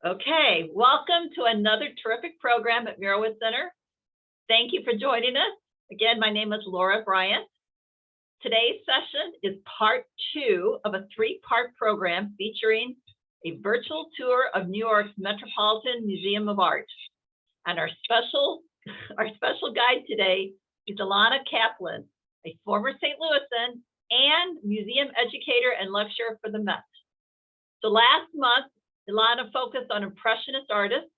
Okay, welcome to another terrific program at Murowitz Center. Thank you for joining us. Again, my name is Laura Bryant. Today's session is part 2 of a 3-part program featuring a virtual tour of New York's Metropolitan Museum of Art. And our special guide today is Elana Kaplan, a former St. Louisan and museum educator and lecturer for the Met. So last month, Elana focused on Impressionist artists.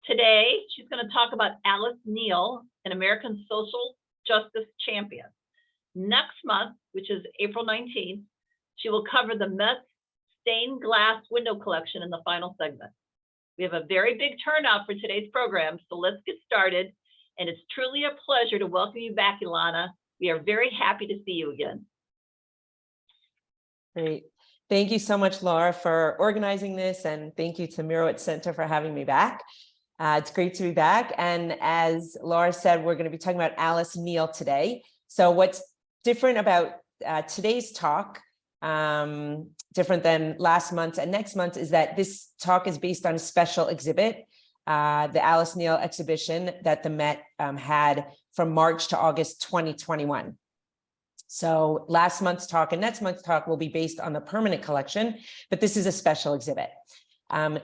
Today, she's going to talk about Alice Neel, an American social justice champion. Next month, which is April 19th, she will cover the Met's stained glass window collection in the final segment. We have a very big turnout for today's program, so let's get started. And it's truly a pleasure to welcome you back, Elana. We are very happy to see you again. Great. Thank you so much, Laura, for organizing this, and thank you to Murowitz Center for having me back. It's great to be back. And as Laura said, we're going to be talking about Alice Neel today. So what's different about today's talk, different than last month and next month, is that this talk is based on a special exhibit, the Alice Neel exhibition that the Met had from March to August 2021. So last month's talk and next month's talk will be based on the permanent collection, but this is a special exhibit.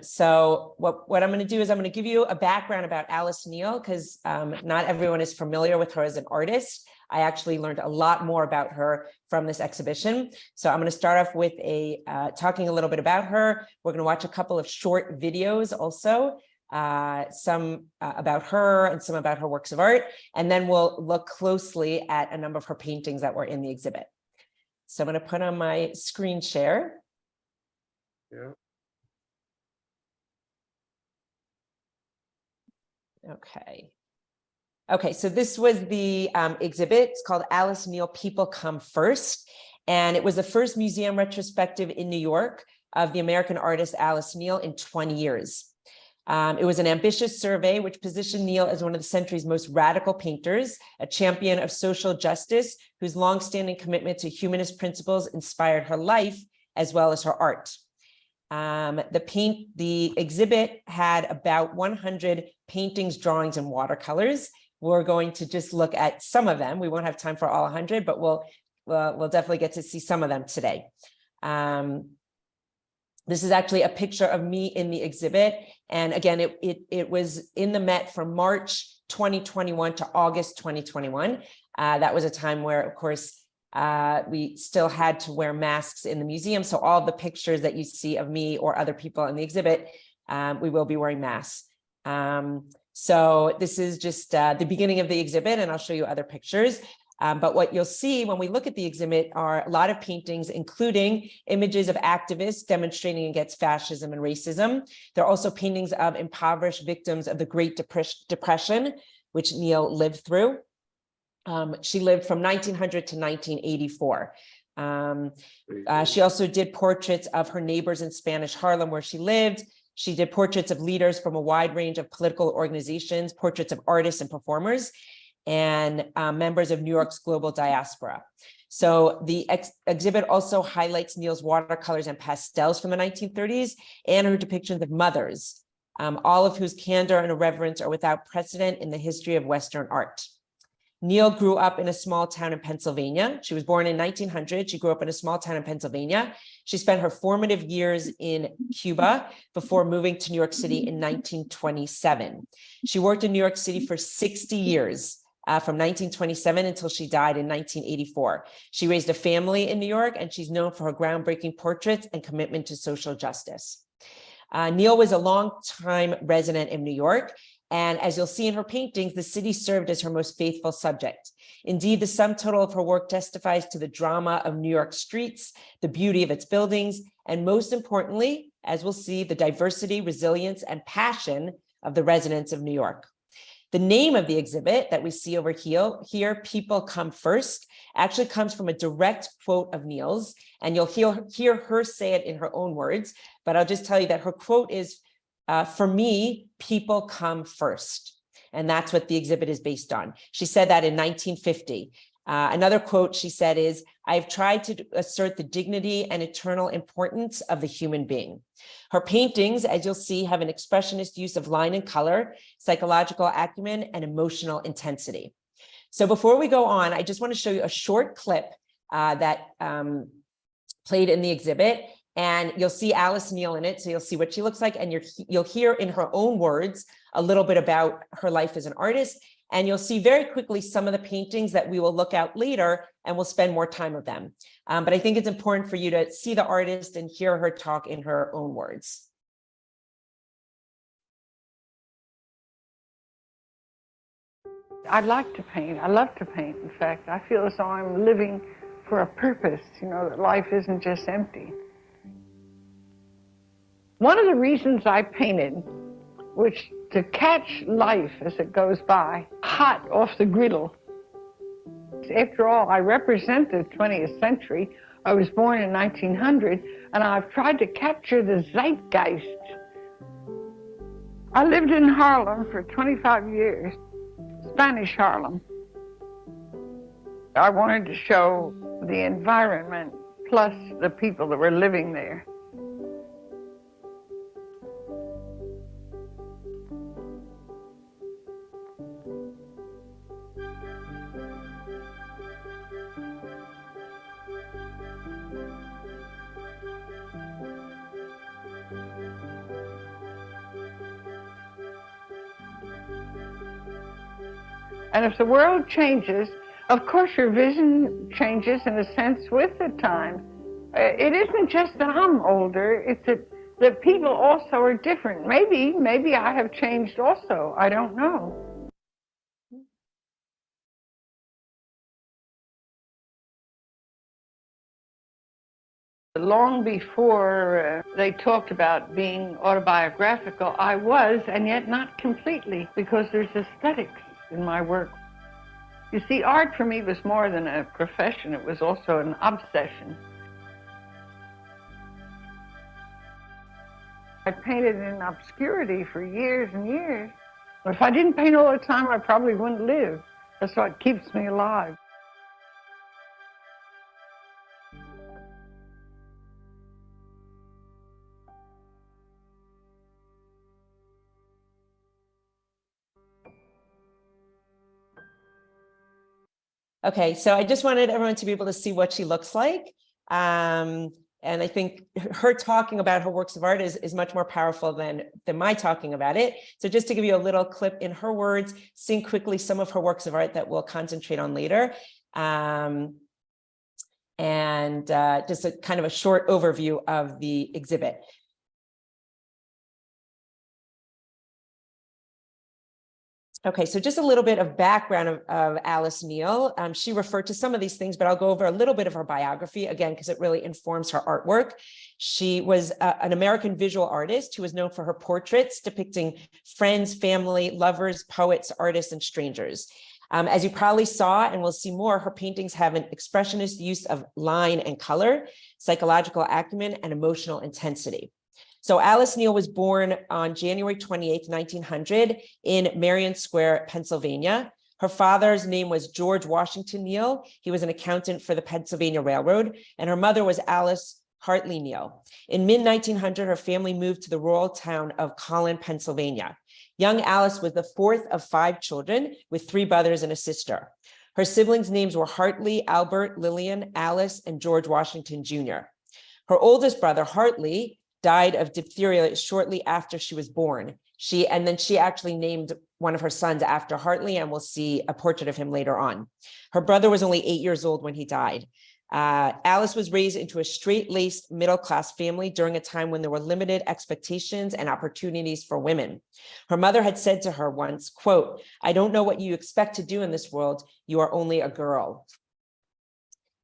So what I'm going to do is I'm going to give you a background about Alice Neel, because not everyone is familiar with her as an artist. I actually learned a lot more about her from this exhibition. So I'm going to start off with talking a little bit about her. We're going to watch a couple of short videos also, some about her and some about her works of art. And then we'll look closely at a number of her paintings that were in the exhibit. So I'm going to put on my screen share. Yeah. Okay, so this was the exhibit. It's called Alice Neel, People Come First. And it was the first museum retrospective in New York of the American artist Alice Neel in 20 years. It was an ambitious survey which positioned Neel as one of the century's most radical painters, a champion of social justice, whose longstanding commitment to humanist principles inspired her life as well as her art. The exhibit had about 100 paintings, drawings, and watercolors. We're going to just look at some of them. We won't have time for all 100, but we'll definitely get to see some of them today. This is actually a picture of me in the exhibit. And again, it was in the Met from March 2021 to August 2021. That was a time where, of course, we still had to wear masks in the museum. So all the pictures that you see of me or other people in the exhibit, we will be wearing masks. So this is just the beginning of the exhibit, and I'll show you other pictures. But what you'll see when we look at the exhibit are a lot of paintings, including images of activists demonstrating against fascism and racism. There are also paintings of impoverished victims of the Great Depression, which Neel lived through. She lived from 1900 to 1984. She also did portraits of her neighbors in Spanish Harlem, where she lived. She did portraits of leaders from a wide range of political organizations, portraits of artists and performers, and members of New York's global diaspora. So the exhibit also highlights Neel's watercolors and pastels from the 1930s and her depictions of mothers, all of whose candor and irreverence are without precedent in the history of Western art. Neel grew up in a small town in Pennsylvania. She was born in 1900. She grew up in a small town in Pennsylvania. She spent her formative years in Cuba before moving to New York City in 1927. She worked in New York City for 60 years. From 1927 until she died in 1984. She raised a family in New York, and she's known for her groundbreaking portraits and commitment to social justice. Neel was a longtime resident in New York, and as you'll see in her paintings, the city served as her most faithful subject. Indeed, the sum total of her work testifies to the drama of New York streets, the beauty of its buildings, and most importantly, as we'll see, the diversity, resilience, and passion of the residents of New York. The name of the exhibit that we see over here, People Come First, actually comes from a direct quote of Neel's, and you'll hear her say it in her own words, but I'll just tell you that her quote is, for me, people come first. And that's what the exhibit is based on. She said that in 1950. Another quote she said is, "I've tried to assert the dignity and eternal importance of the human being." Her paintings, as you'll see, have an expressionist use of line and color, psychological acumen, and emotional intensity. So before we go on, I just want to show you a short clip that played in the exhibit. And you'll see Alice Neal in it, so you'll see what she looks like, and you'll hear in her own words a little bit about her life as an artist. And you'll see very quickly some of the paintings that we will look at later, and we'll spend more time with them. But I think it's important for you to see the artist and hear her talk in her own words. I like to paint. I love to paint. In fact, I feel as though I'm living for a purpose, you know, that life isn't just empty. One of the reasons I painted was to catch life as it goes by, hot off the griddle. After all, I represent the 20th century. I was born in 1900, and I've tried to capture the zeitgeist. I lived in Harlem for 25 years, Spanish Harlem. I wanted to show the environment plus the people that were living there. And if the world changes, of course your vision changes in a sense with the time. It isn't just that I'm older, it's that people also are different. Maybe I have changed also, I don't know. Long before they talked about being autobiographical, I was, and yet not completely, because there's aesthetics in my work. You see, art for me was more than a profession, it was also an obsession. I painted in obscurity for years and years. If I didn't paint all the time, I probably wouldn't live. That's what keeps me alive. Okay, so I just wanted everyone to be able to see what she looks like. And I think her talking about her works of art is much more powerful than my talking about it. So just to give you a little clip in her words, seeing quickly some of her works of art that we'll concentrate on later. Just a kind of a short overview of the exhibit. Okay, so just a little bit of background of Alice Neal. She referred to some of these things, but I'll go over a little bit of her biography again, because it really informs her artwork. She was an American visual artist who was known for her portraits depicting friends, family, lovers, poets, artists, and strangers. As you probably saw, and we'll see more, her paintings have an expressionist use of line and color, psychological acumen, and emotional intensity. So Alice Neal was born on January 28th, 1900 in Marion Square, Pennsylvania. Her father's name was George Washington Neal. He was an accountant for the Pennsylvania Railroad, and her mother was Alice Hartley Neal. In mid-1900, her family moved to the rural town of Collin, Pennsylvania. Young Alice was the fourth of 5 children with 3 brothers and a sister. Her siblings' names were Hartley, Albert, Lillian, Alice, and George Washington Jr. Her oldest brother, Hartley, died of diphtheria shortly after she was born. She actually named one of her sons after Hartley, and we'll see a portrait of him later on. Her brother was only 8 years old when he died. Alice was raised into a straight-laced middle-class family during a time when there were limited expectations and opportunities for women. Her mother had said to her once, quote, "I don't know what you expect to do in this world. You are only a girl."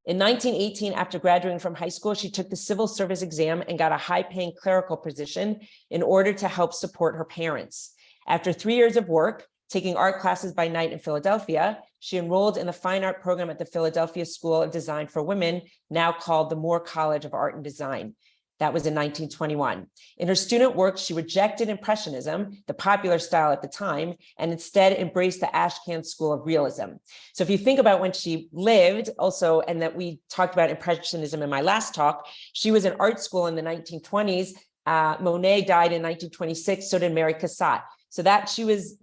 In 1918, after graduating from high school, she took the civil service exam and got a high-paying clerical position in order to help support her parents. After 3 years of work, taking art classes by night in Philadelphia, she enrolled in the fine art program at the Philadelphia School of Design for Women, now called the Moore College of Art and Design. That was in 1921. In her student work, she rejected Impressionism, the popular style at the time, and instead embraced the Ashcan school of realism. So if you think about when she lived also, and that we talked about Impressionism in my last talk, she was in art school in the 1920s. Monet died in 1926, so did Mary Cassatt. So that she was,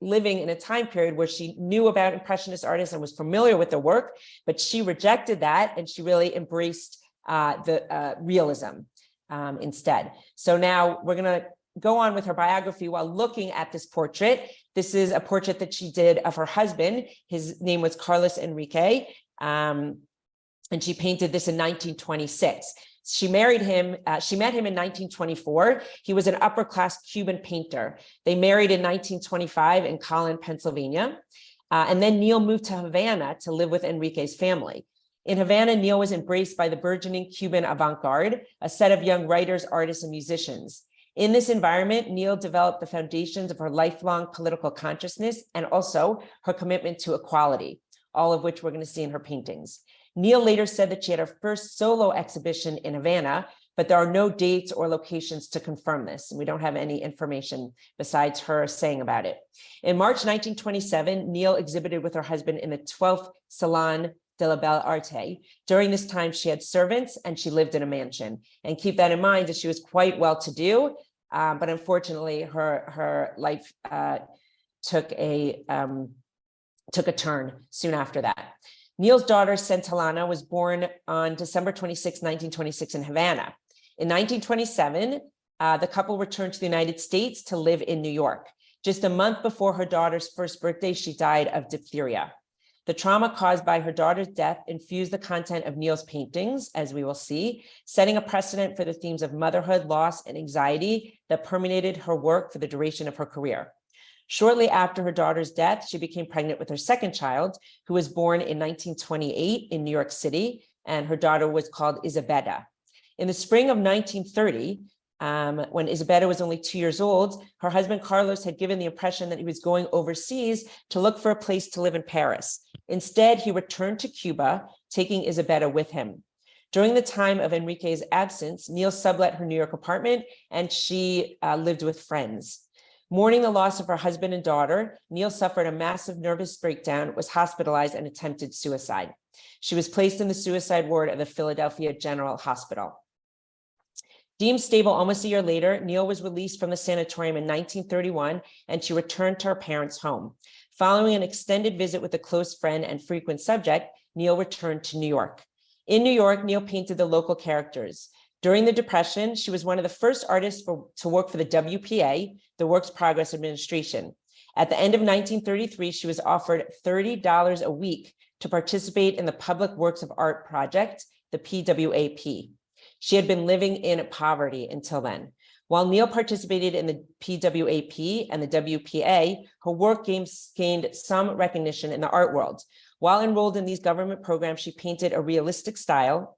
living in a time period where she knew about Impressionist artists and was familiar with their work, but she rejected that and she really embraced the realism instead. So now we're going to go on with her biography while looking at this portrait. This is a portrait that she did of her husband. His name was Carlos Enrique, and she painted this in 1926. She married him, she met him in 1924. He was an upper class Cuban painter. They married in 1925 in Kaplan, Pennsylvania. And then Neil moved to Havana to live with Enrique's family. In Havana, Neil was embraced by the burgeoning Cuban avant-garde, a set of young writers, artists, and musicians. In this environment, Neil developed the foundations of her lifelong political consciousness and also her commitment to equality, all of which we're going to see in her paintings. Neil later said that she had her first solo exhibition in Havana, but there are no dates or locations to confirm this. And we don't have any information besides her saying about it. In March 1927, Neil exhibited with her husband in the 12th Salon de la Belle Arte. During this time, she had servants and she lived in a mansion. And keep that in mind that she was quite well-to-do, but unfortunately, her life took a turn soon after that. Neil's daughter, Elana, was born on December 26, 1926 in Havana. In 1927, the couple returned to the United States to live in New York. Just a month before her daughter's first birthday, she died of diphtheria. The trauma caused by her daughter's death infused the content of Neil's paintings, as we will see, setting a precedent for the themes of motherhood, loss, and anxiety that permeated her work for the duration of her career. Shortly after her daughter's death, she became pregnant with her second child, who was born in 1928 in New York City, and her daughter was called Isabella. In the spring of 1930, when Isabella was only 2 years old, her husband Carlos had given the impression that he was going overseas to look for a place to live in Paris. Instead, he returned to Cuba, taking Isabella with him. During the time of Enrique's absence, Neil sublet her New York apartment, and she lived with friends. Mourning the loss of her husband and daughter, Neil suffered a massive nervous breakdown, was hospitalized, and attempted suicide. She was placed in the suicide ward of the Philadelphia General Hospital. Deemed stable almost a year later, Neil was released from the sanatorium in 1931, and she returned to her parents' home. Following an extended visit with a close friend and frequent subject, Neil returned to New York. In New York, Neil painted the local characters. During the Depression, she was one of the first artists to work for the WPA, the Works Progress Administration. At the end of 1933, she was offered $30 a week to participate in the Public Works of Art project, the PWAP. She had been living in poverty until then. While Neil participated in the PWAP and the WPA, her work gained some recognition in the art world. While enrolled in these government programs, she painted a realistic style,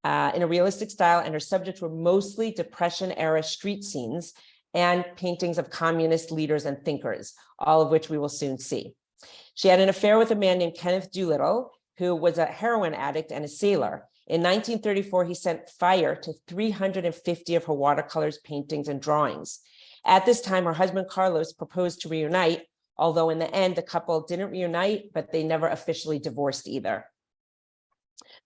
and her subjects were mostly Depression-era street scenes and paintings of communist leaders and thinkers, all of which we will soon see. She had an affair with a man named Kenneth Doolittle, who was a heroin addict and a sailor. In 1934, he set fire to 350 of her watercolors, paintings, and drawings. At this time, her husband Carlos proposed to reunite, although in the end, the couple didn't reunite, but they never officially divorced either.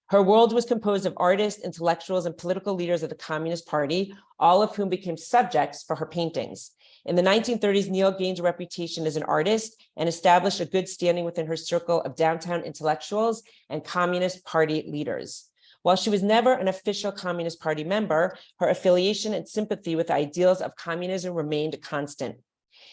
Her world was composed of artists, intellectuals, and political leaders of the Communist Party, all of whom became subjects for her paintings. In the 1930s, Neil gained a reputation as an artist and established a good standing within her circle of downtown intellectuals and Communist Party leaders. While she was never an official Communist Party member, her affiliation and sympathy with the ideals of communism remained constant.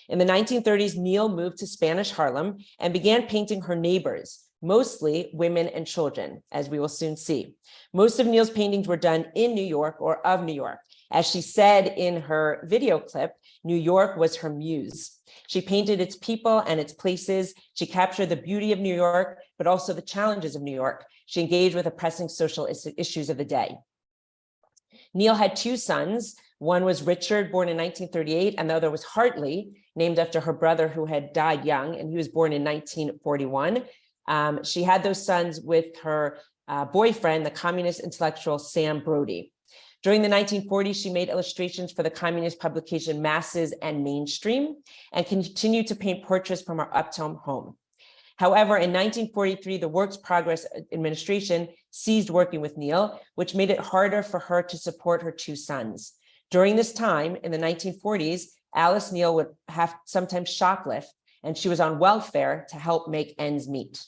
In the 1930s, Neil moved to Spanish Harlem and began painting her neighbors, mostly women and children, as we will soon see. Most of Neil's paintings were done in New York or of New York. As she said in her video clip, New York was her muse. She painted its people and its places. She captured the beauty of New York, but also the challenges of New York. She engaged with the pressing social issues of the day. Neil had two sons. One was Richard, born in 1938, and the other was Hartley, named after her brother who had died young, and he was born in 1941. She had those sons with her boyfriend, the communist intellectual Sam Brody. During the 1940s, she made illustrations for the communist publication Masses and Mainstream and continued to paint portraits from her Uptown home. However, in 1943, the Works Progress administration ceased working with Neil, which made it harder for her to support her two sons. During this time, in the 1940s, Alice Neil would have sometimes shoplift, and she was on welfare to help make ends meet.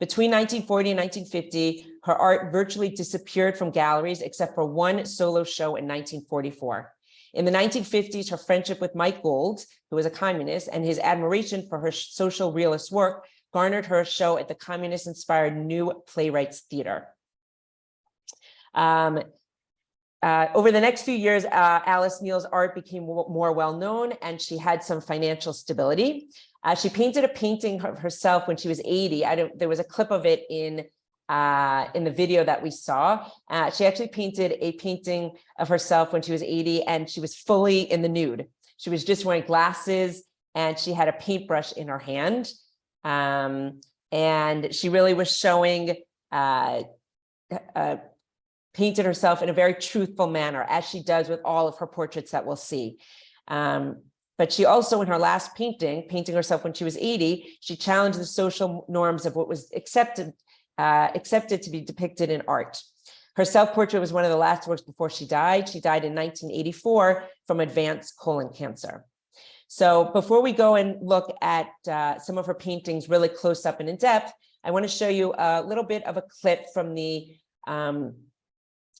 Between 1940 and 1950, her art virtually disappeared from galleries except for one solo show in 1944. In the 1950s, her friendship with Mike Gold, who was a communist, and his admiration for her social realist work garnered her a show at the communist-inspired New Playwrights Theater. Over the next few years, Alice Neil's art became more well-known, and she had some financial stability. She painted a painting of herself when she was 80. There was a clip of it in the video that we saw. She actually painted a painting of herself when she was 80, and she was fully in the nude. She was just wearing glasses, and she had a paintbrush in her hand. And she really was showing, painted herself in a very truthful manner, as she does with all of her portraits that we'll see. But she also, in her last painting herself when she was 80, she challenged the social norms of what was accepted to be depicted in art. Her self-portrait was one of the last works before she died. She died in 1984 from advanced colon cancer. So before we go and look at some of her paintings really close up and in depth, I want to show you a little bit of a clip from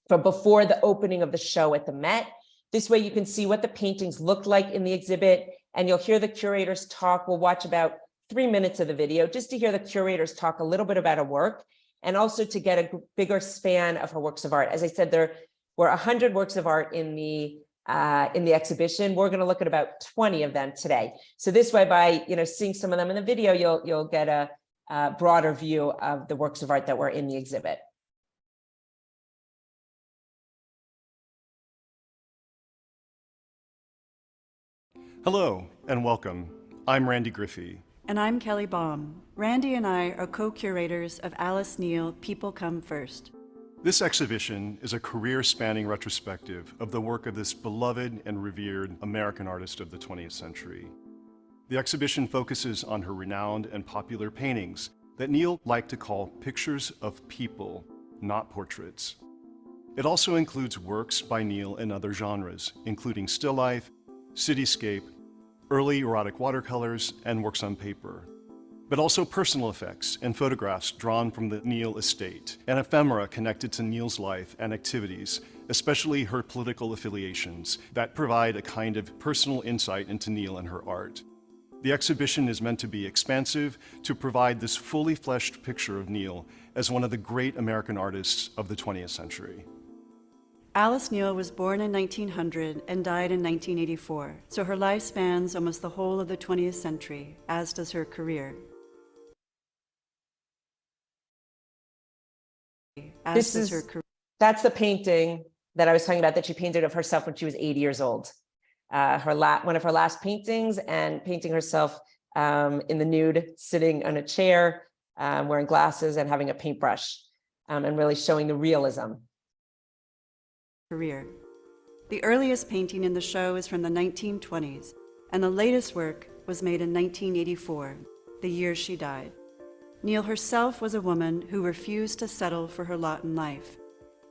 from before the opening of the show at the Met. This way you can see what the paintings looked like in the exhibit, and you'll hear the curators talk. We'll watch about 3 minutes of the video just to hear the curators talk a little bit about her work, and also to get a bigger span of her works of art. As I said, there were 100 works of art in the exhibition. We're going to look at about 20 of them today. So this way, by seeing some of them in the video, you'll get a broader view of the works of art that were in the exhibit. Hello and welcome. I'm Randy Griffey. And I'm Kelly Baum. Randy and I are co-curators of Alice Neil, People Come First. This exhibition is a career-spanning retrospective of the work of this beloved and revered American artist of the 20th century. The exhibition focuses on her renowned and popular paintings that Neil liked to call pictures of people, not portraits. It also includes works by Neil in other genres, including still life, cityscape, early erotic watercolors, and works on paper, but also personal effects and photographs drawn from the Neil estate, and ephemera connected to Neil's life and activities, especially her political affiliations, that provide a kind of personal insight into Neil and her art. The exhibition is meant to be expansive, to provide this fully fleshed picture of Neil as one of the great American artists of the 20th century. Alice Neil was born in 1900 and died in 1984, so her life spans almost the whole of the 20th century, as does her career. That's the painting that I was talking about that she painted of herself when she was 80 years old. One of her last paintings, and painting herself in the nude, sitting on a chair, wearing glasses and having a paintbrush, and really showing the realism. Career. The earliest painting in the show is from the 1920s, and the latest work was made in 1984, the year she died. Neil herself was a woman who refused to settle for her lot in life.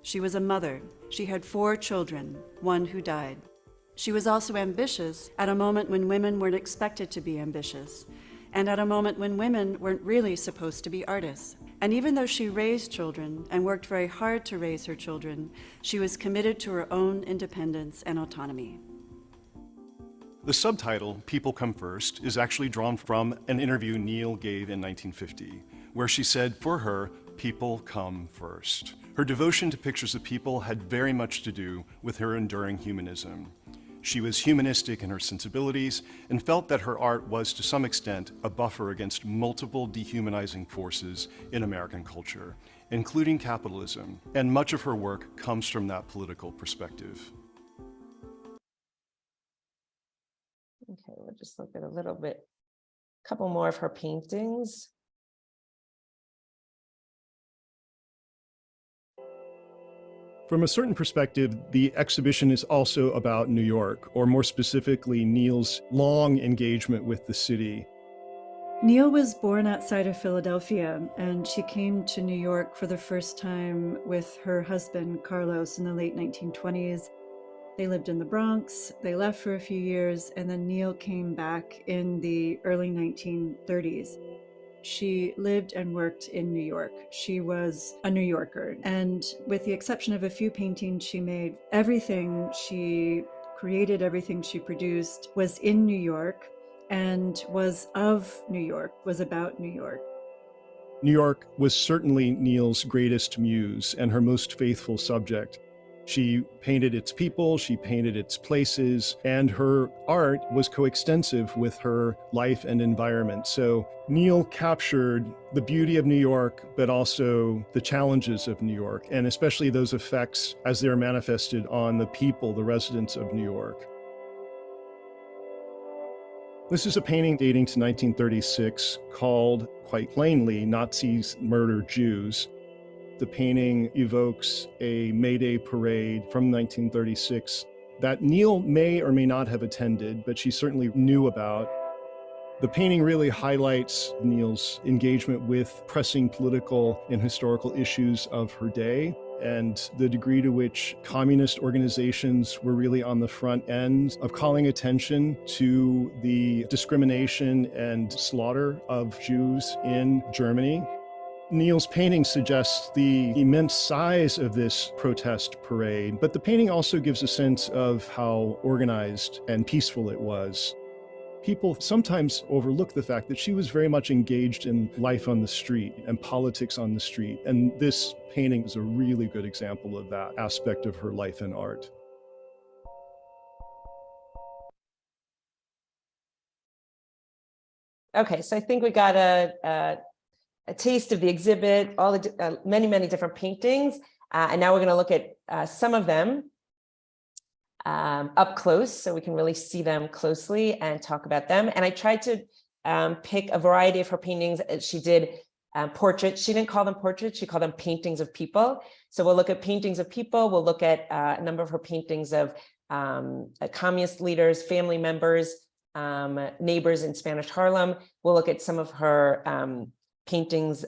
She was a mother. She had 4 children, one who died. She was also ambitious at a moment when women weren't expected to be ambitious, and at a moment when women weren't really supposed to be artists. And even though she raised children and worked very hard to raise her children, she was committed to her own independence and autonomy. The subtitle, People Come First, is actually drawn from an interview Neil gave in 1950, where she said, for her, people come first. Her devotion to pictures of people had very much to do with her enduring humanism. She was humanistic in her sensibilities and felt that her art was, to some extent, a buffer against multiple dehumanizing forces in American culture, including capitalism, and much of her work comes from that political perspective. Okay, we'll just look at a couple more of her paintings. From a certain perspective, the exhibition is also about New York, or more specifically, Neil's long engagement with the city. Neil was born outside of Philadelphia, and she came to New York for the first time with her husband, Carlos, in the late 1920s. They lived in the Bronx, they left for a few years, and then Neil came back in the early 1930s. She lived and worked in New York. She was a New Yorker, and with the exception of a few paintings she made, everything she created, everything she produced was in New York and was of New York, was about New York. New York was certainly Neil's greatest muse and her most faithful subject. She painted its people, she painted its places, and her art was coextensive with her life and environment. So Neil captured the beauty of New York, but also the challenges of New York, and especially those effects as they're manifested on the people, the residents of New York. This is a painting dating to 1936 called, quite plainly, Nazis Murder Jews. The painting evokes a May Day parade from 1936 that Neil may or may not have attended, but she certainly knew about. The painting really highlights Neil's engagement with pressing political and historical issues of her day, and the degree to which communist organizations were really on the front end of calling attention to the discrimination and slaughter of Jews in Germany. Neil's painting suggests the immense size of this protest parade, but the painting also gives a sense of how organized and peaceful it was. People sometimes overlook the fact that she was very much engaged in life on the street and politics on the street, and this painting is a really good example of that aspect of her life and art. Okay, so I think we got a taste of the exhibit, all the many different paintings, and now we're going to look at some of them up close, so we can really see them closely and talk about them. And I tried to pick a variety of her paintings. She did portraits. She didn't call them portraits; she called them paintings of people. So we'll look at paintings of people. We'll look at a number of her paintings of communist leaders, family members, neighbors in Spanish Harlem. We'll look at some of her paintings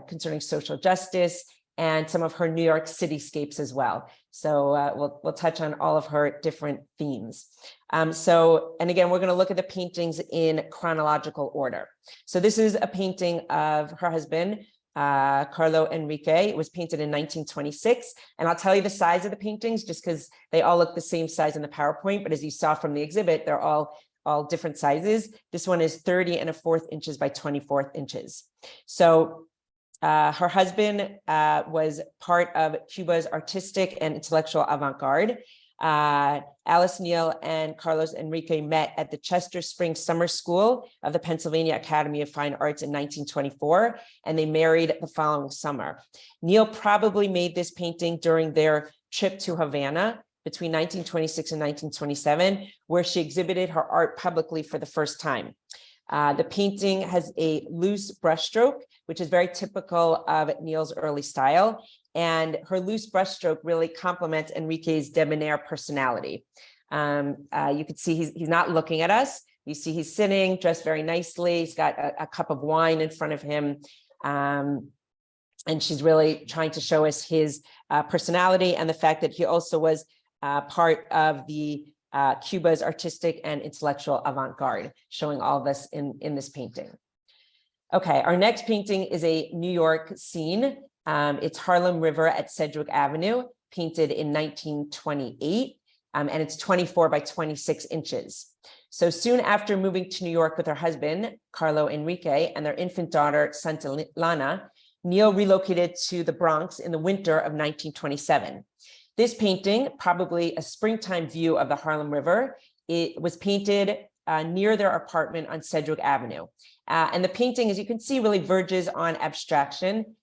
concerning social justice and some of her New York cityscapes as well. So we'll touch on all of her different themes. And again, we're going to look at the paintings in chronological order. So this is a painting of her husband, Carlo Enrique. It was painted in 1926. And I'll tell you the size of the paintings just because they all look the same size in the PowerPoint. But as you saw from the exhibit, they're all different sizes. This one is 30 1/4 inches by 24 inches. So her husband was part of Cuba's artistic and intellectual avant-garde. Alice Neal and Carlos Enrique met at the Chester Springs Summer School of the Pennsylvania Academy of Fine Arts in 1924, and they married the following summer. Neal probably made this painting during their trip to Havana between 1926 and 1927, where she exhibited her art publicly for the first time. The painting has a loose brushstroke, which is very typical of Neal's early style. And her loose brushstroke really complements Enrique's debonair personality. You can see he's not looking at us. You see he's sitting, dressed very nicely. He's got a cup of wine in front of him. And she's really trying to show us his personality and the fact that he also was part of the Cuba's artistic and intellectual avant-garde, showing all this in this painting. Okay, our next painting is a New York scene. It's Harlem River at Sedgwick Avenue, painted in 1928, and it's 24 by 26 inches. So soon after moving to New York with her husband, Carlo Enrique, and their infant daughter, Santa Elana, Neal relocated to the Bronx in the winter of 1927. This painting, probably a springtime view of the Harlem River, it was painted near their apartment on Sedgwick Avenue. And the painting, as you can see, really verges on abstraction.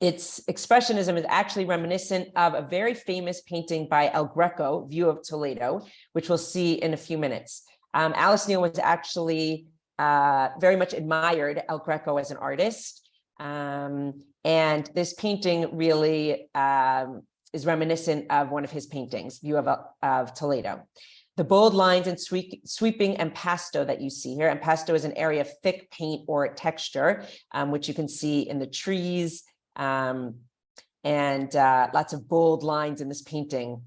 Its expressionism is actually reminiscent of a very famous painting by El Greco, View of Toledo, which we'll see in a few minutes. Alice Neal was actually very much admired El Greco as an artist. And this painting really is reminiscent of one of his paintings, View of Toledo. The bold lines and sweeping impasto that you see here. Impasto is an area of thick paint or texture, which you can see in the trees, and lots of bold lines in this painting,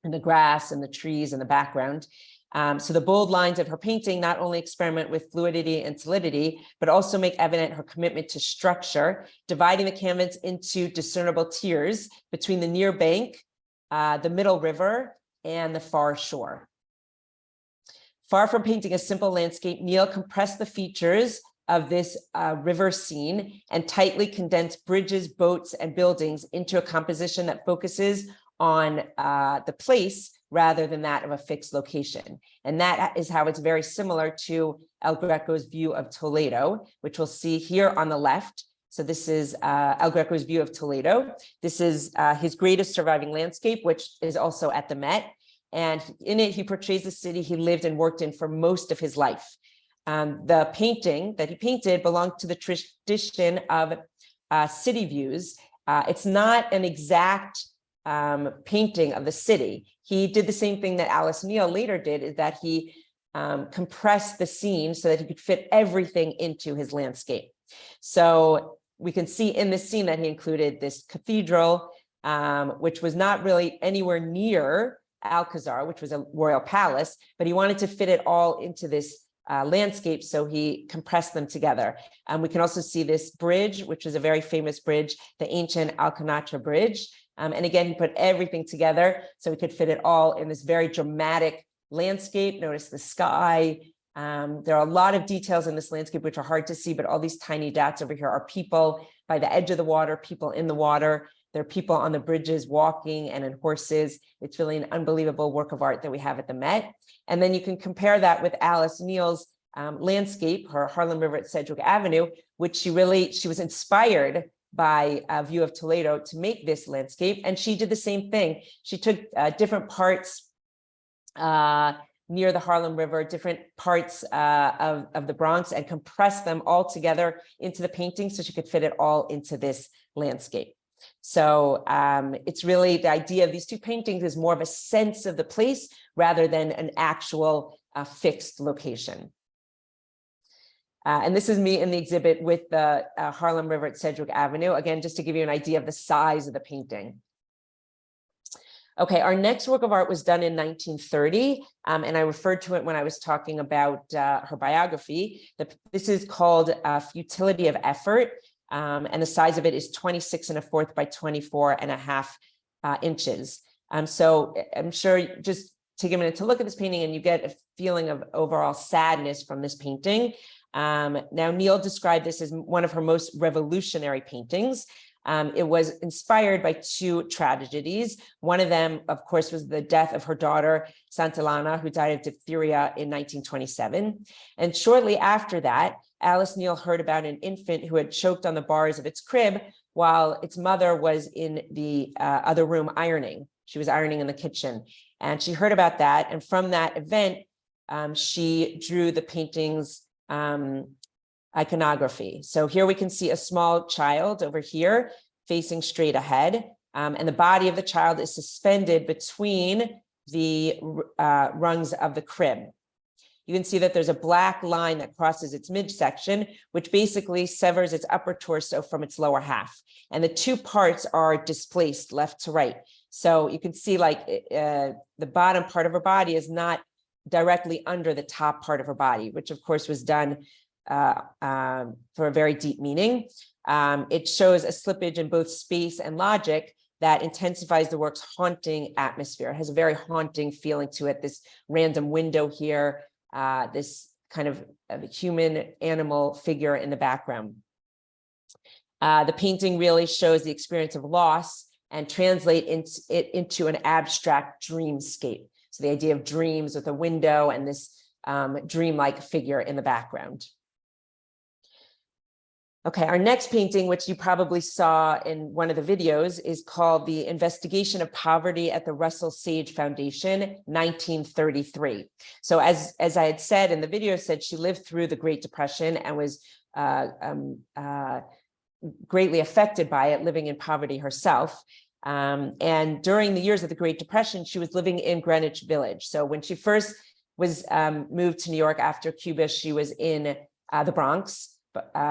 in the grass and the trees in the background. So the bold lines of her painting not only experiment with fluidity and solidity, but also make evident her commitment to structure, dividing the canvas into discernible tiers between the near bank, the middle river, and the far shore. Far from painting a simple landscape, Neil compressed the features of this river scene and tightly condensed bridges, boats, and buildings into a composition that focuses on the place rather than that of a fixed location. And that is how it's very similar to El Greco's View of Toledo, which we'll see here on the left. So this is El Greco's View of Toledo. This is his greatest surviving landscape, which is also at the Met. And in it, he portrays the city he lived and worked in for most of his life. The painting that he painted belonged to the tradition of city views. It's not an exact painting of the city. He did the same thing that Alice Neel later did, is that he compressed the scene so that he could fit everything into his landscape. So we can see in this scene that he included this cathedral, which was not really anywhere near Alcazar, which was a royal palace, but he wanted to fit it all into this landscape, so he compressed them together. We can also see this bridge, which is a very famous bridge, the ancient Alcanatra Bridge. And again, he put everything together so he could fit it all in this very dramatic landscape. Notice the sky. There are a lot of details in this landscape which are hard to see, but all these tiny dots over here are people by the edge of the water, people in the water. There are people on the bridges walking and in horses. It's really an unbelievable work of art that we have at the Met. And then you can compare that with Alice Neel's landscape, her Harlem River at Sedgwick Avenue, which she was inspired by View of Toledo to make this landscape. And she did the same thing. She took different parts near the Harlem River, different parts of the Bronx, and compressed them all together into the painting so she could fit it all into this landscape. So it's really the idea of these two paintings is more of a sense of the place rather than an actual fixed location. And this is me in the exhibit with the Harlem River at Sedgwick Avenue. Again, just to give you an idea of the size of the painting. Okay, our next work of art was done in 1930, and I referred to it when I was talking about her biography. This is called Futility of Effort, and the size of it is 26 1/4 by 24 1/2 inches. So I'm sure just take a minute to look at this painting and you get a feeling of overall sadness from this painting. Now, Neel described this as one of her most revolutionary paintings. It was inspired by two tragedies. One of them, of course, was the death of her daughter, Elana, who died of diphtheria in 1927. And shortly after that, Alice Neel heard about an infant who had choked on the bars of its crib while its mother was in the other room ironing. She was ironing in the kitchen. And she heard about that. And from that event, she drew the painting's iconography. So here we can see a small child over here facing straight ahead, and the body of the child is suspended between the rungs of the crib. You can see that there's a black line that crosses its midsection, which basically severs its upper torso from its lower half. And the two parts are displaced left to right. So you can see like the bottom part of her body is not directly under the top part of her body, which of course was done for a very deep meaning. It shows a slippage in both space and logic that intensifies the work's haunting atmosphere. It has a very haunting feeling to it, this random window here, this kind of human animal figure in the background. The painting really shows the experience of loss and translate it into an abstract dreamscape. So the idea of dreams with a window and this dreamlike figure in the background. Okay, our next painting, which you probably saw in one of the videos, is called The Investigation of Poverty at the Russell Sage Foundation, 1933. So as I had said in the video, she lived through the Great Depression and was greatly affected by it, living in poverty herself. And during the years of the Great Depression, she was living in Greenwich Village. So when she first was moved to New York after Cuba, she was in the Bronx,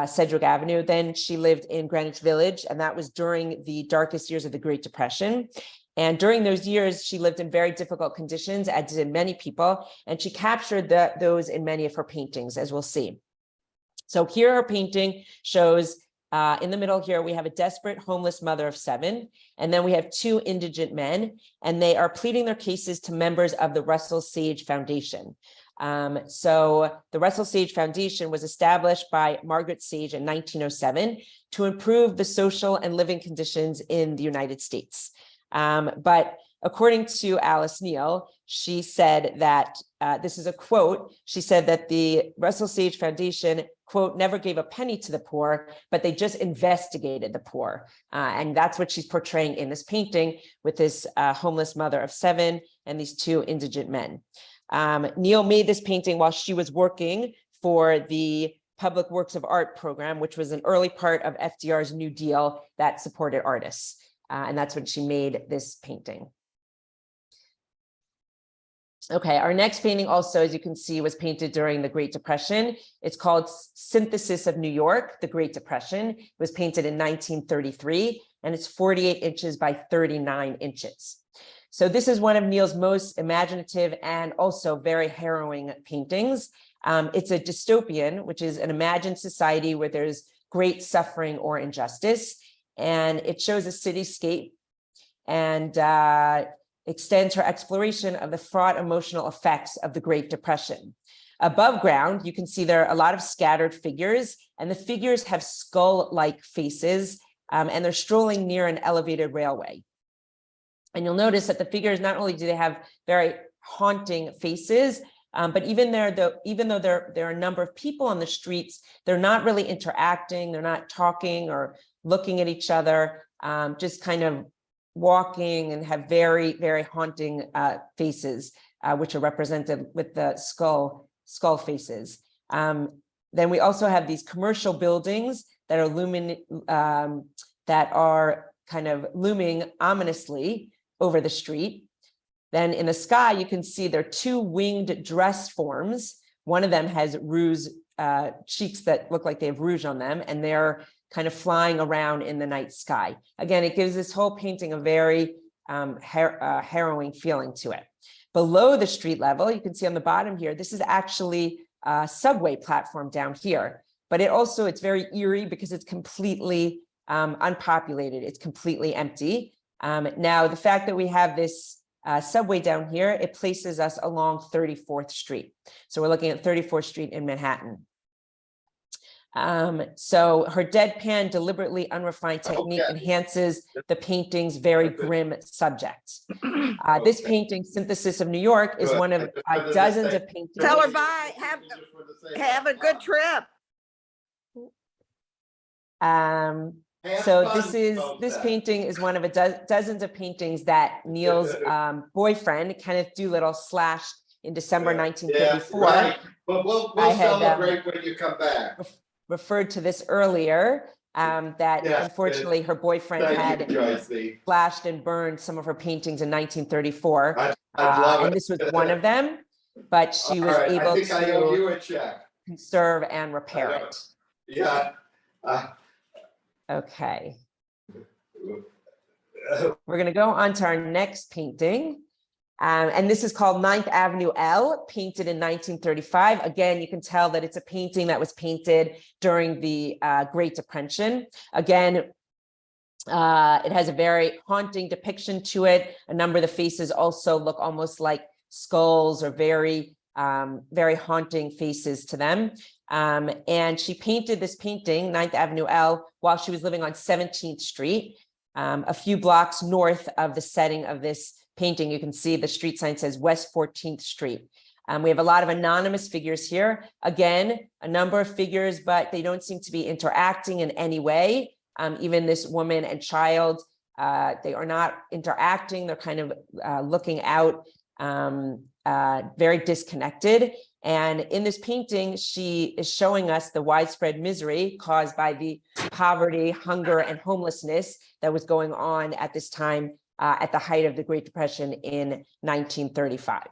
Sedgwick Avenue. Then she lived in Greenwich Village, and that was during the darkest years of the Great Depression. And during those years, she lived in very difficult conditions, as did many people, and she captured those in many of her paintings, as we'll see. So here her painting shows, in the middle here, we have a desperate homeless mother of 7, and then we have 2 indigent men, and they are pleading their cases to members of the Russell Sage Foundation. So the Russell Sage Foundation was established by Margaret Sage in 1907 to improve the social and living conditions in the United States. But according to Alice Neal, she said that, this is a quote, she said that the Russell Sage Foundation, quote, never gave a penny to the poor, but they just investigated the poor. And that's what she's portraying in this painting with this homeless mother of 7 and these 2 indigent men. Neal made this painting while she was working for the Public Works of Art program, which was an early part of FDR's New Deal that supported artists. And that's when she made this painting. Okay, our next painting also, as you can see, was painted during the Great Depression. It's called Synthesis of New York, the Great Depression. It was painted in 1933, and it's 48 inches by 39 inches. So this is one of Neal's most imaginative and also very harrowing paintings. It's a dystopian, which is an imagined society where there's great suffering or injustice. And it shows a cityscape and extends her exploration of the fraught emotional effects of the Great Depression. Above ground, you can see there are a lot of scattered figures, and the figures have skull-like faces, and they're strolling near an elevated railway. And you'll notice that the figures, not only do they have very haunting faces, but even though there are a number of people on the streets, they're not really interacting, they're not talking or looking at each other, just kind of walking, and have very, very haunting faces, which are represented with the skull faces. Then we also have these commercial buildings that are kind of looming ominously over the street. Then in the sky, you can see there are 2 winged dress forms. One of them has rouge cheeks that look like they have rouge on them, and they're kind of flying around in the night sky. Again, it gives this whole painting a very harrowing feeling to it. Below the street level, you can see on the bottom here, this is actually a subway platform down here, but it's very eerie because it's completely unpopulated. It's completely empty. Now, the fact that we have this subway down here, it places us along 34th Street. So we're looking at 34th Street in Manhattan. So her deadpan, deliberately unrefined technique enhances the painting's very grim subject. This painting, Synthesis of New York, is one of dozens of paintings. Tell her bye. Have a good trip. So this painting is one of dozens of paintings that Neal's boyfriend, Kenneth Doolittle, slashed in December 1934. Yeah, right. But we'll celebrate when you come back. Referred to this earlier, that unfortunately her boyfriend had slashed and burned some of her paintings in 1934. And this was one of them, but she was able to conserve and repair it. Yeah. Okay. We're going to go on to our next painting. And this is called 9th Avenue L, painted in 1935. Again, you can tell that it's a painting that was painted during the Great Depression. Again, it has a very haunting depiction to it. A number of the faces also look almost like skulls, or very, very haunting faces to them. And she painted this painting, 9th Avenue L, while she was living on 17th Street, a few blocks north of the setting of this painting. You can see the street sign says West 14th Street. We have a lot of anonymous figures here. Again, a number of figures, but they don't seem to be interacting in any way. Even this woman and child, they are not interacting. They're kind of looking out, very disconnected. And in this painting, she is showing us the widespread misery caused by the poverty, hunger, and homelessness that was going on at this time at the height of the Great Depression in 1935.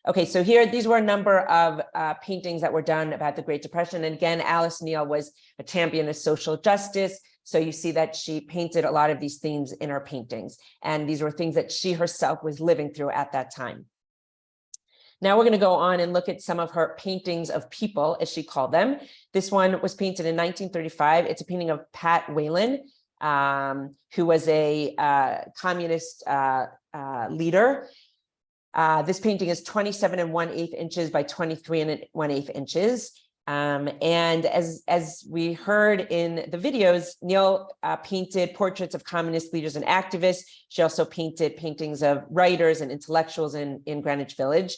Okay, so here, these were a number of paintings that were done about the Great Depression. And again, Alice Neel was a champion of social justice. So you see that she painted a lot of these themes in her paintings. And these were things that she herself was living through at that time. Now we're going to go on and look at some of her paintings of people, as she called them. This one was painted in 1935. It's a painting of Pat Whalen, who was a communist leader. This painting is 27 1/8 inches by 23 1/8 inches. And as we heard in the videos, Neel painted portraits of communist leaders and activists. She also painted paintings of writers and intellectuals in Greenwich Village.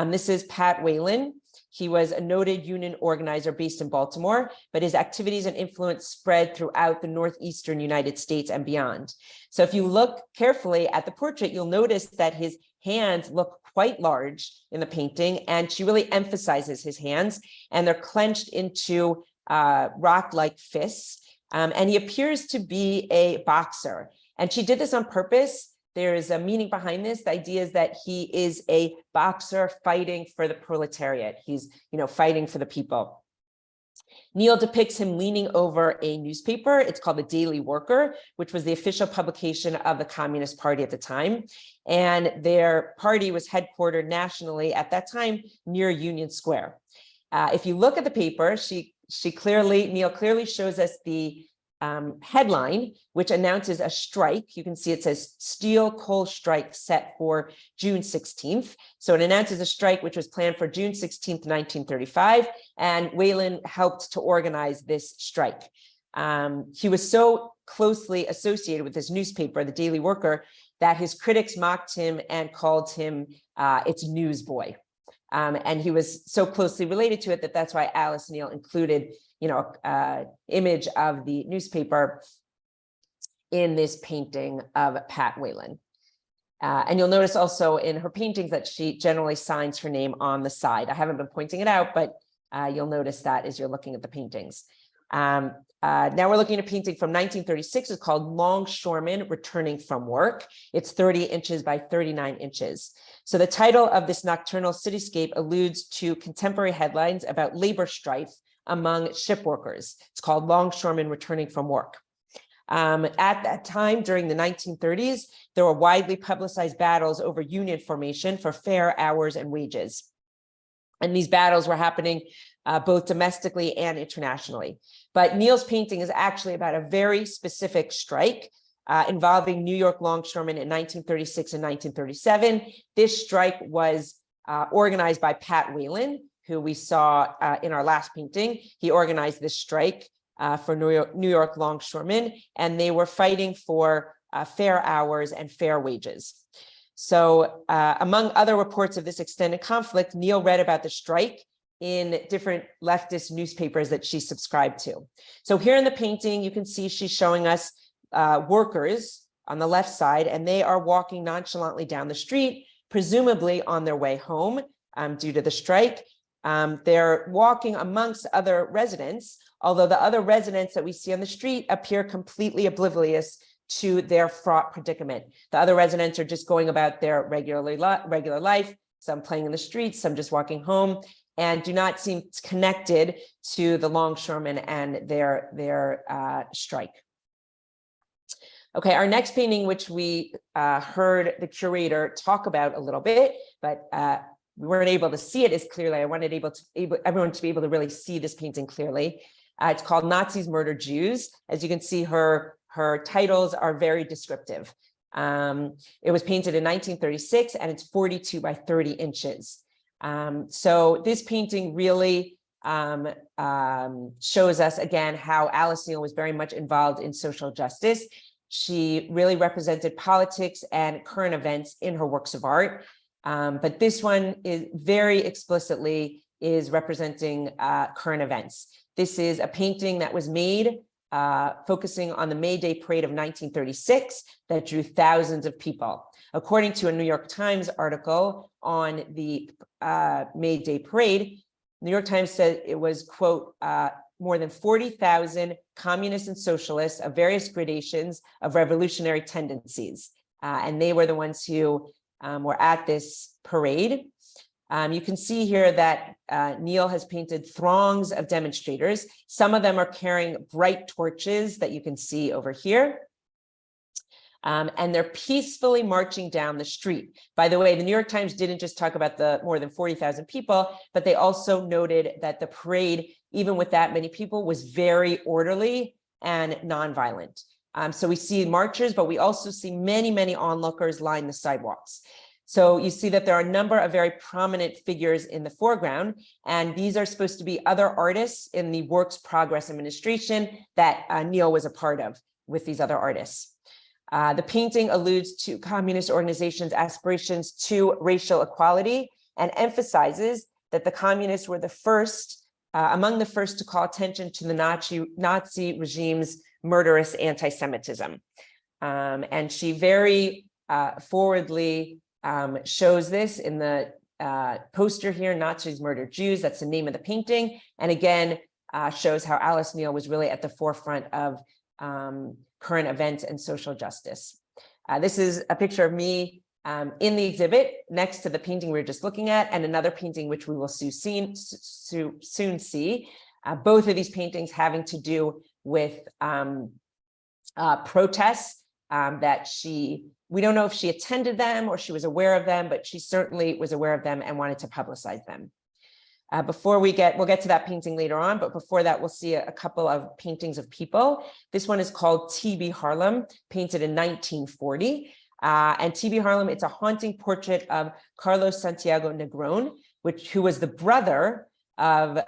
This is Pat Whalen. He was a noted union organizer based in Baltimore, but his activities and influence spread throughout the northeastern United States and beyond. So if you look carefully at the portrait, you'll notice that his hands look quite large in the painting, and she really emphasizes his hands, and they're clenched into rock-like fists. And he appears to be a boxer, and she did this on purpose. There is a meaning behind this. The idea is that he is a boxer fighting for the proletariat. He's, fighting for the people. Neel depicts him leaning over a newspaper. It's called the Daily Worker, which was the official publication of the Communist Party at the time. And their party was headquartered nationally at that time near Union Square. If you look at the paper, Neel clearly shows us the headline, which announces a strike. You can see it says steel coal strike set for June 16th. So it announces a strike which was planned for June 16th, 1935, and Whalen helped to organize this strike. He was so closely associated with this newspaper, the Daily Worker, that his critics mocked him and called him its newsboy. And he was so closely related to it that's why Alice Neel included image of the newspaper in this painting of Pat Whalen. And you'll notice also in her paintings that she generally signs her name on the side. I haven't been pointing it out, but you'll notice that as you're looking at the paintings. Now we're looking at a painting from 1936. It's called Longshoreman Returning from Work. It's 30 inches by 39 inches. So the title of this nocturnal cityscape alludes to contemporary headlines about labor strife among ship workers. It's called Longshoremen Returning from Work. At that time, during the 1930s, there were widely publicized battles over union formation for fair hours and wages. And these battles were happening both domestically and internationally. But Neel's painting is actually about a very specific strike involving New York longshoremen in 1936 and 1937. This strike was organized by Pat Whalen, who we saw in our last painting. He organized this strike for New York longshoremen, and they were fighting for fair hours and fair wages. So among other reports of this extended conflict, Neel read about the strike in different leftist newspapers that she subscribed to. So here in the painting, you can see she's showing us workers on the left side, and they are walking nonchalantly down the street, presumably on their way home due to the strike. They're walking amongst other residents, although the other residents that we see on the street appear completely oblivious to their fraught predicament. The other residents are just going about their regular life, some playing in the streets, some just walking home, and do not seem connected to the longshoremen and their strike. Okay, our next painting, which we heard the curator talk about a little bit, but we weren't able to see it as clearly. I wanted everyone to be able to really see this painting clearly. It's called Nazis Murder Jews. As you can see, her titles are very descriptive. It was painted in 1936, and it's 42 by 30 inches. So this painting really shows us again how Alice Neel was very much involved in social justice. She really represented politics and current events in her works of art. But this one is very explicitly representing current events. This is a painting that was made focusing on the May Day parade of 1936 that drew thousands of people. According to a New York Times article on the May Day parade, New York Times said it was, quote, more than 40,000 communists and socialists of various gradations of revolutionary tendencies. And they were the ones who were at this parade. You can see here that Neil has painted throngs of demonstrators. Some of them are carrying bright torches that you can see over here. And they're peacefully marching down the street. By the way, the New York Times didn't just talk about the more than 40,000 people, but they also noted that the parade, even with that many people, was very orderly and nonviolent. So we see marchers, but we also see many, many onlookers line the sidewalks. So you see that there are a number of very prominent figures in the foreground, and these are supposed to be other artists in the Works Progress Administration that Neil was a part of with these other artists. The painting alludes to communist organizations' aspirations to racial equality and emphasizes that the communists were the first, among the first to call attention to the Nazi regime's murderous anti-Semitism. And she very forwardly shows this in the poster here, Nazis Murder Jews, that's the name of the painting. And again, shows how Alice Neel was really at the forefront of current events and social justice. This is a picture of me in the exhibit next to the painting we were just looking at, and another painting which we will soon see. Both of these paintings having to do with protests that we don't know if she attended them or she was aware of them, but she certainly was aware of them and wanted to publicize them. We'll get to that painting later on, but before that, we'll see a couple of paintings of people. This one is called T.B. Harlem, painted in 1940. And T.B. Harlem, it's a haunting portrait of Carlos Santiago Negron, who was the brother of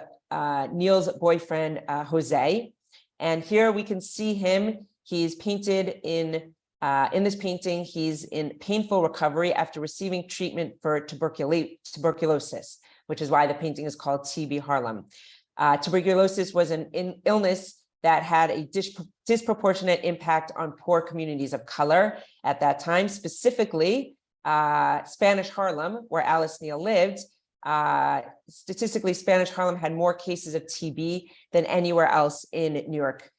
Neil's boyfriend, Jose. And here we can see him. He's painted in this painting, he's in painful recovery after receiving treatment for tuberculosis, which is why the painting is called T.B. Harlem. Tuberculosis was an illness that had a disproportionate impact on poor communities of color at that time, specifically Spanish Harlem, where Alice Neel lived. Statistically, Spanish Harlem had more cases of TB than anywhere else in New York.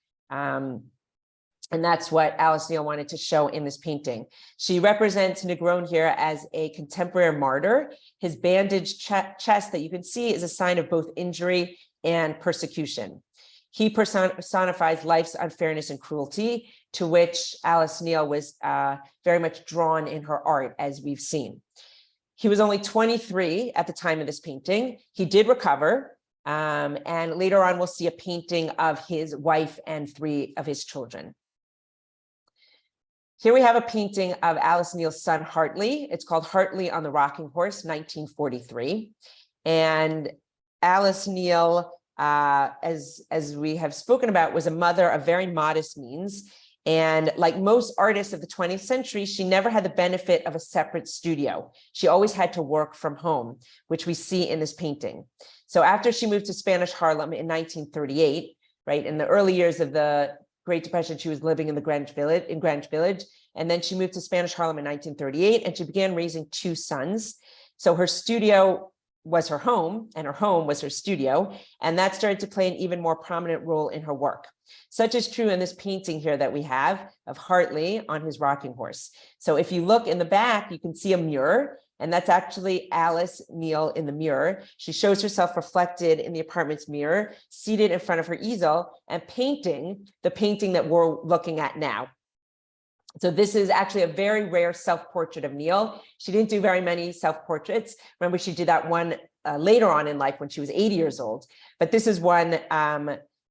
And that's what Alice Neel wanted to show in this painting. She represents Negron here as a contemporary martyr. His bandaged chest that you can see is a sign of both injury and persecution. He personifies life's unfairness and cruelty, to which Alice Neel was very much drawn in her art, as we've seen. He was only 23 at the time of this painting. He did recover, and later on we'll see a painting of his wife and 3 of his children. Here we have a painting of Alice Neel's son, Hartley. It's called Hartley on the Rocking Horse, 1943. And Alice Neel, as we have spoken about, was a mother of very modest means. And like most artists of the 20th century, she never had the benefit of a separate studio. She always had to work from home, which we see in this painting. So after she moved to Spanish Harlem in 1938, right, in the early years of the Great Depression, she was living in Greenwich Village, and then she moved to Spanish Harlem in 1938, and she began raising 2 sons. So her studio was her home, and her home was her studio, and that started to play an even more prominent role in her work. Such is true in this painting here that we have of Hartley on his rocking horse. So if you look in the back, you can see a mirror, and that's actually Alice Neel in the mirror. She shows herself reflected in the apartment's mirror, seated in front of her easel and painting the painting that we're looking at now. So this is actually a very rare self-portrait of Neel. She didn't do very many self-portraits. Remember, she did that one later on in life when she was 80 years old. But this is one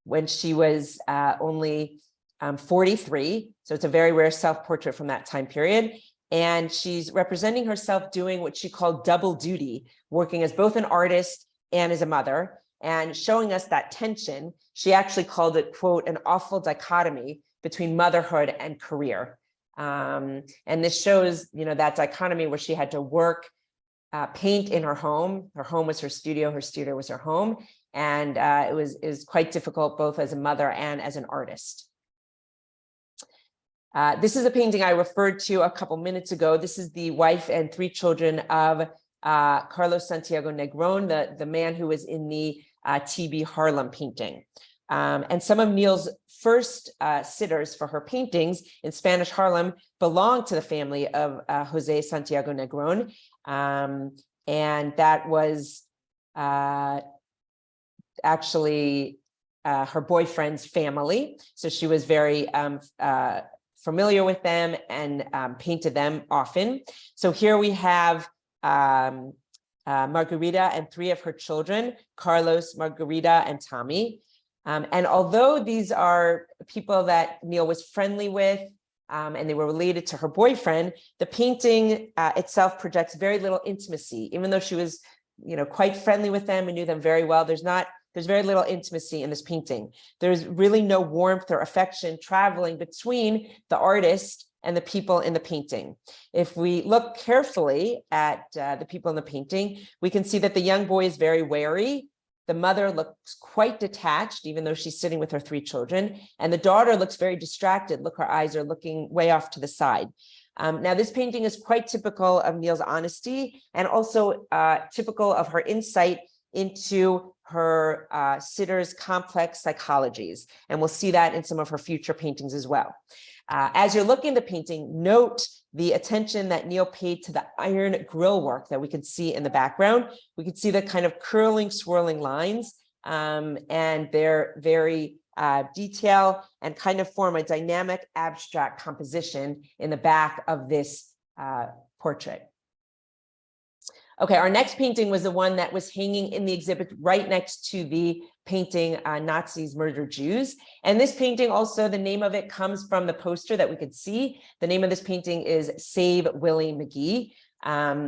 when she was only 43. So it's a very rare self-portrait from that time period. And she's representing herself doing what she called double duty, working as both an artist and as a mother, and showing us that tension. She actually called it, quote, an awful dichotomy between motherhood and career. And this shows, that dichotomy where she had to work, paint in her home. Her home was her studio was her home. And it was quite difficult both as a mother and as an artist. This is a painting I referred to a couple minutes ago. This is the wife and 3 children of Carlos Santiago Negron, the man who was in the TB Harlem painting. And some of Neil's first sitters for her paintings in Spanish Harlem belonged to the family of Jose Santiago Negron. And that was actually her boyfriend's family. So she was very familiar with them and painted them often. So here we have Margarita and 3 of her children, Carlos, Margarita, and Tommy. And although these are people that Neil was friendly with, and they were related to her boyfriend, the painting itself projects very little intimacy. Even though she was, quite friendly with them and knew them very well, there's very little intimacy in this painting. There's really no warmth or affection traveling between the artist and the people in the painting. If we look carefully at the people in the painting, we can see that the young boy is very wary. The mother looks quite detached, even though she's sitting with her 3 children. And the daughter looks very distracted. Look, her eyes are looking way off to the side. Now, this painting is quite typical of Neil's honesty and also typical of her insight into her sitters' complex psychologies. And we'll see that in some of her future paintings as well. As you're looking at the painting, note the attention that Neil paid to the iron grill work that we can see in the background. We can see the kind of curling, swirling lines, and they're very detailed and kind of form a dynamic, abstract composition in the back of this portrait. Okay, our next painting was the one that was hanging in the exhibit right next to the painting Nazis Murder Jews. And this painting also, the name of it comes from the poster that we could see. The name of this painting is Save Willie McGee.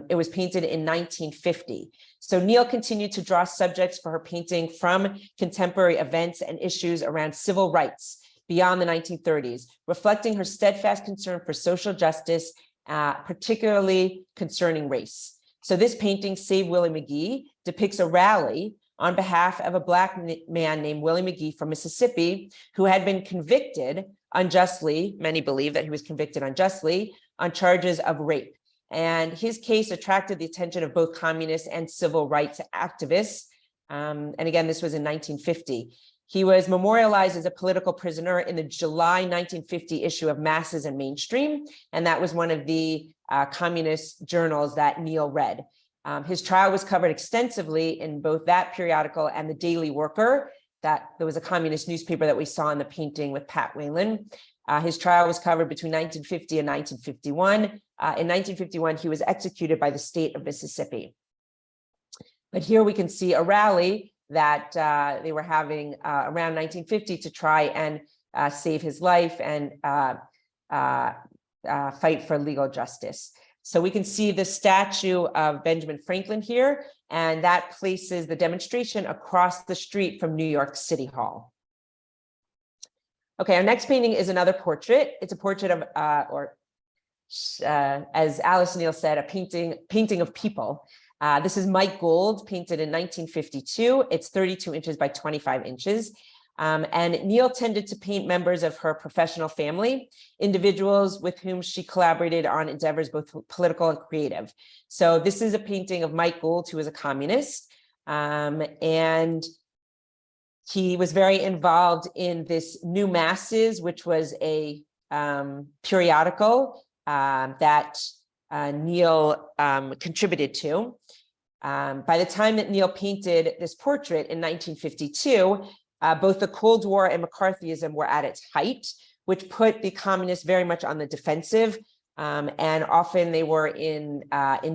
It was painted in 1950. So Neil continued to draw subjects for her painting from contemporary events and issues around civil rights beyond the 1930s, reflecting her steadfast concern for social justice, particularly concerning race. So this painting, Save Willie McGee, depicts a rally on behalf of a Black man named Willie McGee from Mississippi, who had been convicted unjustly, many believe that he was convicted unjustly, on charges of rape. And his case attracted the attention of both communist and civil rights activists. And again, this was in 1950. He was memorialized as a political prisoner in the July 1950 issue of Masses and Mainstream. And that was one of the communist journals that Neil read. His trial was covered extensively in both that periodical and the Daily Worker. That there was a communist newspaper that we saw in the painting with Pat Whalen. His trial was covered between 1950 and 1951. In 1951, he was executed by the state of Mississippi. But here we can see a rally that they were having around 1950 to try and save his life and fight for legal justice. So we can see the statue of Benjamin Franklin here, and that places the demonstration across the street from New York City Hall. Okay, our next painting is another portrait. It's a portrait of, as Alice Neal said, a painting of people. This is Mike Gould, painted in 1952. It's 32 inches by 25 inches. And Neal tended to paint members of her professional family, individuals with whom she collaborated on endeavors, both political and creative. So this is a painting of Mike Gould, who was a communist. And he was very involved in this New Masses, which was a periodical that Neal contributed to. By the time that Neal painted this portrait in 1952, both the Cold War and McCarthyism were at its height, which put the communists very much on the defensive, and often they were in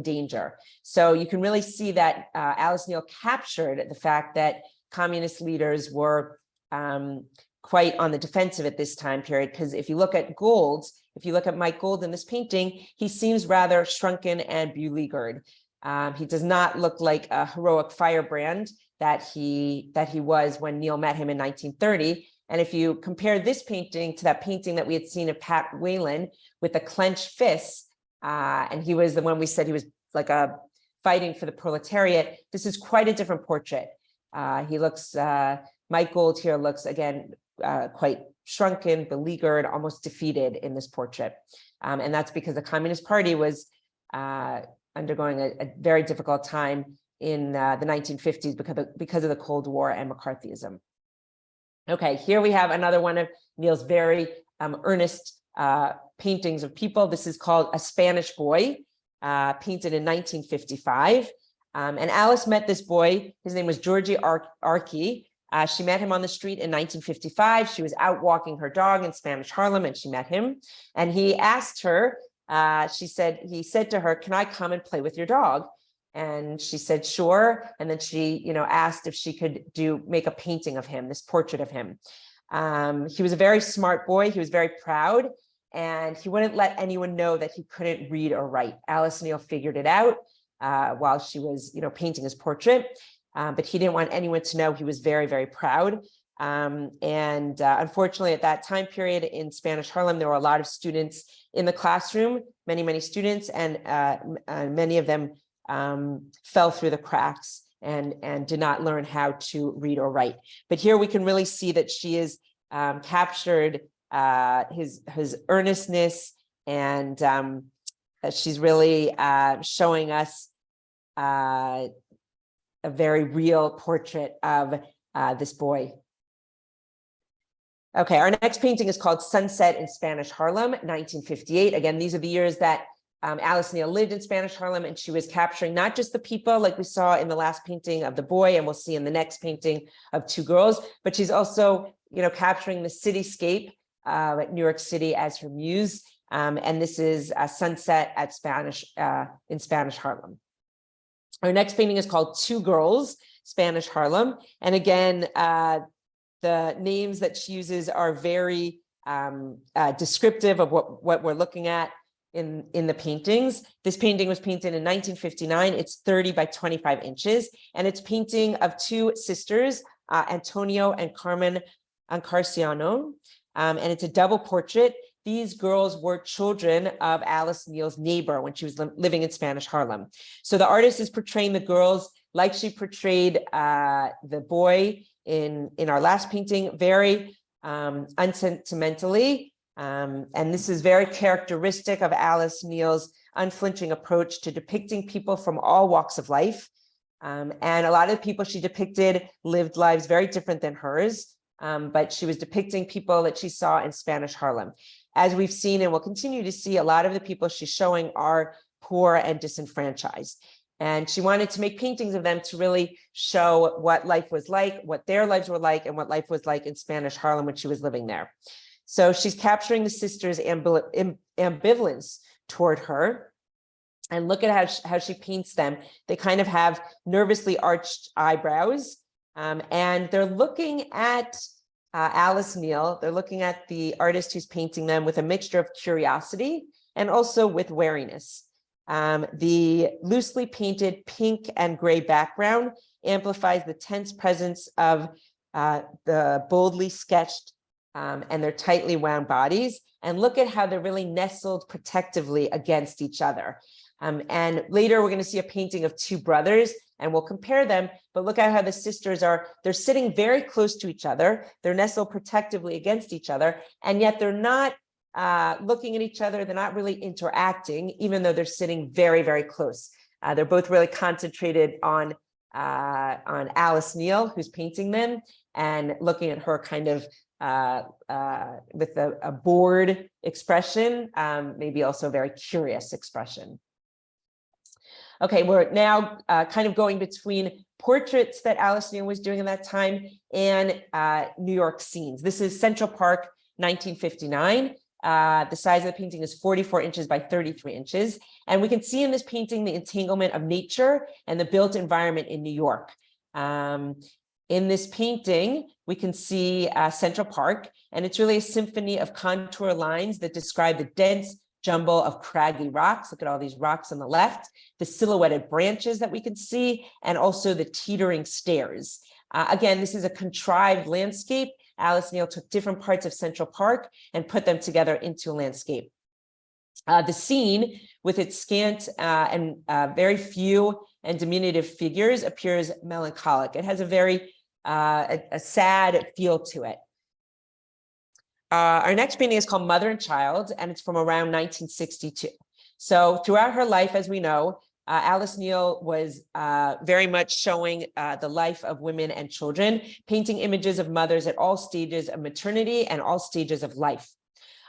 danger. So you can really see that Alice Neal captured the fact that communist leaders were quite on the defensive at this time period, because if you look at Mike Gould in this painting, he seems rather shrunken and beleaguered. He does not look like a heroic firebrand that he was when Neal met him in 1930. And if you compare this painting to that painting that we had seen of Pat Whalen with the clenched fists, and he was the one we said he was like fighting for the proletariat, this is quite a different portrait. Mike Gould here looks, again, quite shrunken, beleaguered, almost defeated in this portrait. And that's because the Communist Party was undergoing a very difficult time in the 1950s because of the Cold War and McCarthyism. Okay, here we have another one of Neil's very earnest paintings of people. This is called A Spanish Boy, painted in 1955. And Alice met this boy. His name was Georgie Archie. She met him on the street in 1955. She was out walking her dog in Spanish Harlem, and she met him. And he asked her, he said to her, "Can I come and play with your dog?" And she said, "Sure." And then she, asked if she could make a painting of him, this portrait of him. He was a very smart boy. He was very proud, and he wouldn't let anyone know that he couldn't read or write. Alice Neel figured it out while she was, painting his portrait, but he didn't want anyone to know. He was very, very proud. Unfortunately, at that time period in Spanish Harlem, there were a lot of students in the classroom, many, many students, and many of them fell through the cracks and did not learn how to read or write. But here we can really see that she is captured his earnestness, and that she's really showing us a very real portrait of this boy. Okay, our next painting is called Sunset in Spanish Harlem, 1958. Again, these are the years that Alice Neel lived in Spanish Harlem, and she was capturing not just the people like we saw in the last painting of the boy, and we'll see in the next painting of two girls, but she's also, capturing the cityscape at New York City as her muse. And this is a sunset at in Spanish Harlem. Our next painting is called Two Girls, Spanish Harlem. And again, the names that she uses are very descriptive of what we're looking at in the paintings. This painting was painted in 1959. It's 30 by 25 inches, and it's painting of two sisters, Antonio and Carmen Encarnacion, and it's a double portrait. These girls were children of Alice Neel's neighbor when she was living in Spanish Harlem. So the artist is portraying the girls like she portrayed the boy in our last painting, very unsentimentally. And this is very characteristic of Alice Neel's unflinching approach to depicting people from all walks of life. And a lot of the people she depicted lived lives very different than hers, but she was depicting people that she saw in Spanish Harlem. As we've seen and will continue to see, a lot of the people she's showing are poor and disenfranchised. And she wanted to make paintings of them to really show what life was like, what their lives were like, and what life was like in Spanish Harlem when she was living there. So she's capturing the sisters' ambivalence toward her. And look at how she paints them. They kind of have nervously arched eyebrows. And they're looking at Alice Neel. They're looking at the artist who's painting them with a mixture of curiosity and also with wariness. The loosely painted pink and gray background amplifies the tense presence of the boldly sketched and their tightly wound bodies. And look at how they're really nestled protectively against each other. And later we're going to see a painting of two brothers, and we'll compare them, but look at how the sisters they're sitting very close to each other. They're nestled protectively against each other, and yet they're not looking at each other. They're not really interacting, even though they're sitting very, very close. They're both really concentrated on Alice Neel, who's painting them, and looking at her kind of with a bored expression, maybe also a very curious expression. Okay, we're now kind of going between portraits that Alice Neel was doing in that time and New York scenes. This is Central Park, 1959. The size of the painting is 44 inches by 33 inches. And we can see in this painting the entanglement of nature and the built environment in New York. In this painting, we can see Central Park, and it's really a symphony of contour lines that describe the dense jumble of craggy rocks. Look at all these rocks on the left, the silhouetted branches that we can see, and also the teetering stairs. Again, this is a contrived landscape. Alice Neel took different parts of Central Park and put them together into a landscape. The scene, with its scant and very few and diminutive figures, appears melancholic. It has a very a sad feel to it. Our next painting is called Mother and Child, and it's from around 1962. So throughout her life, as we know, Alice Neel was very much showing the life of women and children, painting images of mothers at all stages of maternity and all stages of life.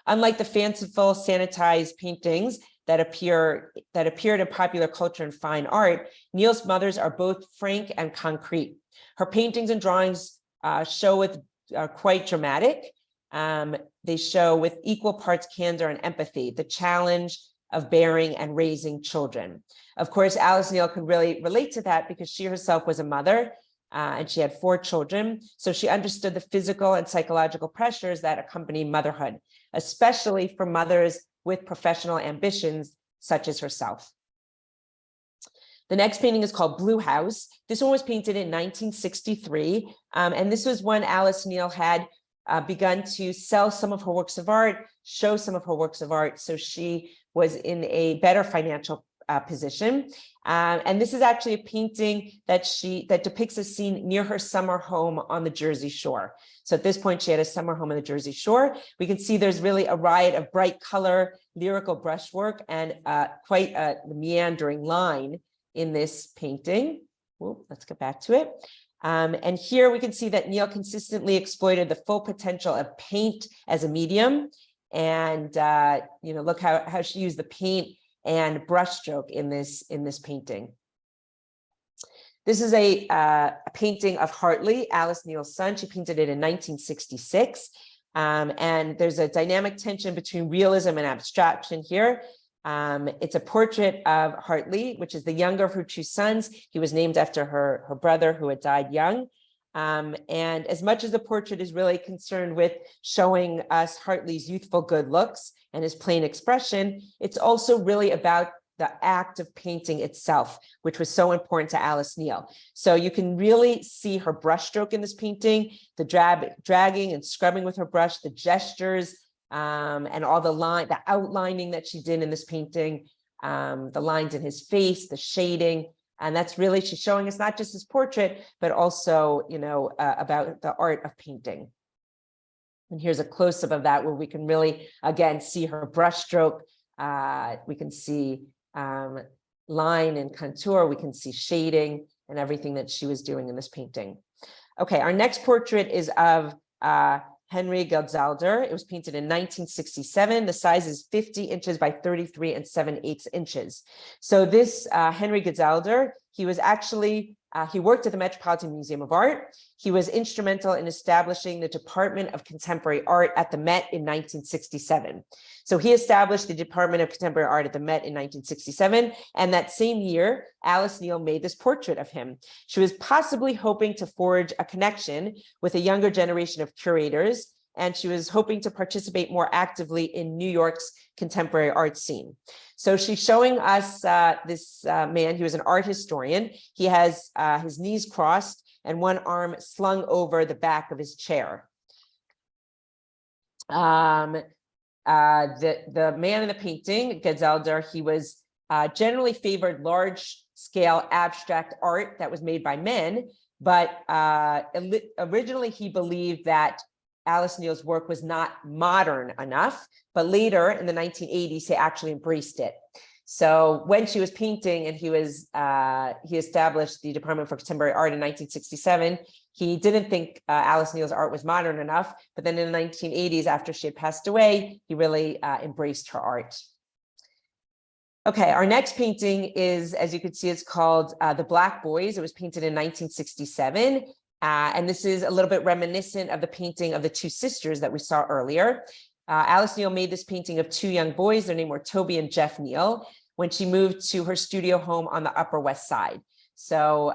Unlike the fanciful, sanitized paintings that appeared in popular culture and fine art, Neel's mothers are both frank and concrete. Her paintings and drawings show with quite dramatic. They show with equal parts candor and empathy, the challenge of bearing and raising children. Of course, Alice Neel could really relate to that because she herself was a mother and she had 4 children. So she understood the physical and psychological pressures that accompany motherhood, especially for mothers with professional ambitions such as herself. The next painting is called Blue House. This one was painted in 1963. And this was when Alice Neel had begun to sell some of her works of art, show some of her works of art. So she was in a better financial position. And this is actually a painting that depicts a scene near her summer home on the Jersey Shore. So at this point, she had a summer home on the Jersey Shore. We can see there's really a riot of bright color, lyrical brushwork, and quite a meandering line in this painting. Well, let's get back to it. And here we can see that Neel consistently exploited the full potential of paint as a medium. And look how she used the paint and brushstroke in this painting. This is a painting of Hartley, Alice Neel's son. She painted it in 1966. And there's a dynamic tension between realism and abstraction here. It's a portrait of Hartley, which is the younger of her 2 sons. He was named after her brother who had died young. And as much as the portrait is really concerned with showing us Hartley's youthful good looks and his plain expression, it's also really about the act of painting itself, which was so important to Alice Neel. So you can really see her brushstroke in this painting, the dragging and scrubbing with her brush, the gestures, and all the outlining that she did in this painting, the lines in his face, the shading. And that's really, she's showing us not just his portrait, but also, about the art of painting. And here's a close-up of that where we can really, again, see her brushstroke. We can see line and contour. We can see shading and everything that she was doing in this painting. Okay, our next portrait is of Henry Geldzalder. It was painted in 1967. The size is 50 inches by 33 7/8 inches. So this Henry Geldzalder, he was actually, he worked at the Metropolitan Museum of Art. He was instrumental in establishing the Department of Contemporary Art at the Met in 1967. So he established the Department of Contemporary Art at the Met in 1967. And that same year, Alice Neel made this portrait of him. She was possibly hoping to forge a connection with a younger generation of curators, and she was hoping to participate more actively in New York's contemporary art scene. So she's showing us this man. He was an art historian. He has his knees crossed and one arm slung over the back of his chair. The man in the painting, Geldzalder, he was generally favored large-scale abstract art that was made by men, but originally he believed that Alice Neel's work was not modern enough, but later in the 1980s, he actually embraced it. So when she was painting and he established the Department for Contemporary Art in 1967, he didn't think Alice Neel's art was modern enough, but then in the 1980s, after she had passed away, he really embraced her art. Okay, our next painting is, as you can see, it's called The Black Boys. It was painted in 1967. And this is a little bit reminiscent of the painting of the 2 sisters that we saw earlier. Alice Neel made this painting of 2 young boys. Their names were Toby and Jeff Neel when she moved to her studio home on the Upper West Side. So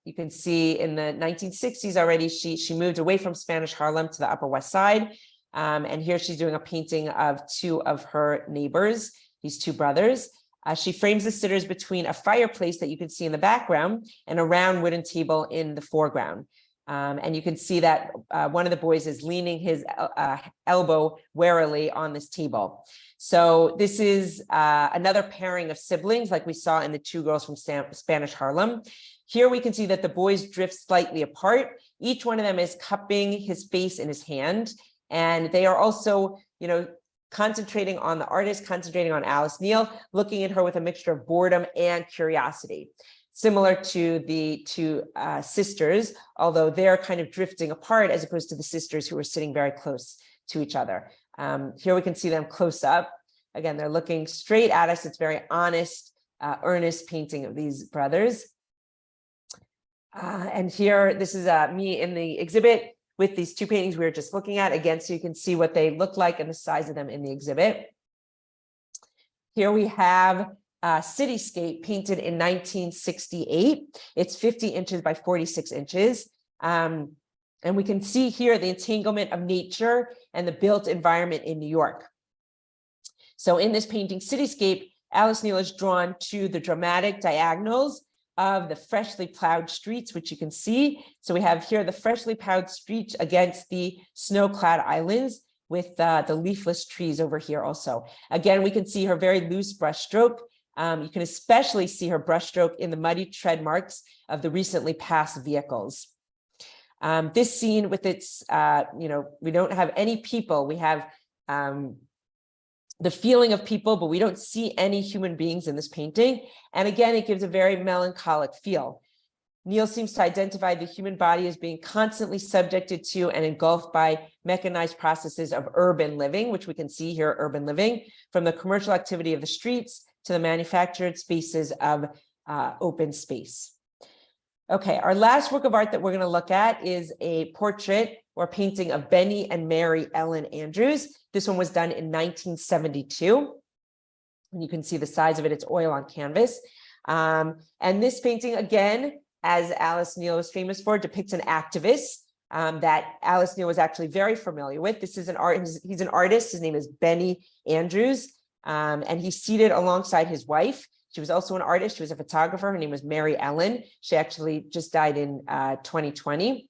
you can see in the 1960s already, she moved away from Spanish Harlem to the Upper West Side. And here she's doing a painting of 2 of her neighbors, these 2 brothers. She frames the sitters between a fireplace that you can see in the background and a round wooden table in the foreground. And you can see that one of the boys is leaning his elbow warily on this table. So this is another pairing of siblings like we saw in the 2 girls from Spanish Harlem. Here we can see that the boys drift slightly apart. Each one of them is cupping his face in his hand. And they are also, concentrating on the artist, concentrating on Alice Neel, looking at her with a mixture of boredom and curiosity, similar to the two sisters, although they're kind of drifting apart as opposed to the sisters who are sitting very close to each other. Here we can see them close up. Again, they're looking straight at us. It's very honest, earnest painting of these brothers. And here, this is me in the exhibit with these two paintings we were just looking at, again, so you can see what they look like and the size of them in the exhibit. Here we have a cityscape painted in 1968. It's 50 inches by 46 inches. And we can see here the entanglement of nature and the built environment in New York. So in this painting, Cityscape, Alice Neel is drawn to the dramatic diagonals of the freshly plowed streets, which you can see. So we have here the freshly plowed streets against the snow-clad islands with the leafless trees over here also. Again, we can see her very loose brushstroke. You can especially see her brushstroke in the muddy tread marks of the recently passed vehicles. This scene with its, we don't have any people. We have the feeling of people, but we don't see any human beings in this painting. And again, it gives a very melancholic feel. Neel seems to identify the human body as being constantly subjected to and engulfed by mechanized processes of urban living, which we can see here, urban living, from the commercial activity of the streets to the manufactured spaces of open space. Okay, our last work of art that we're going to look at is a portrait or painting of Benny and Mary Ellen Andrews. This one was done in 1972. And you can see the size of it, it's oil on canvas. And this painting, again, as Alice Neel was famous for, depicts an activist that Alice Neel was actually very familiar with. This is he's an artist, his name is Benny Andrews, and he's seated alongside his wife. She was also an artist, she was a photographer, her name was Mary Ellen. She actually just died in 2020.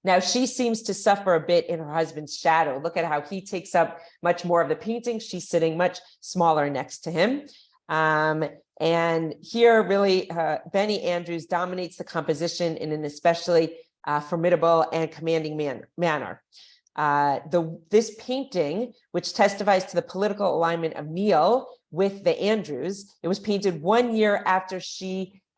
Now, she seems to suffer a bit in her husband's shadow. Look at how he takes up much more of the painting. She's sitting much smaller next to him. And here, really, Benny Andrews dominates the composition in an especially formidable and commanding manner. This painting, which testifies to the political alignment of Neel with the Andrews, it was painted 1 year after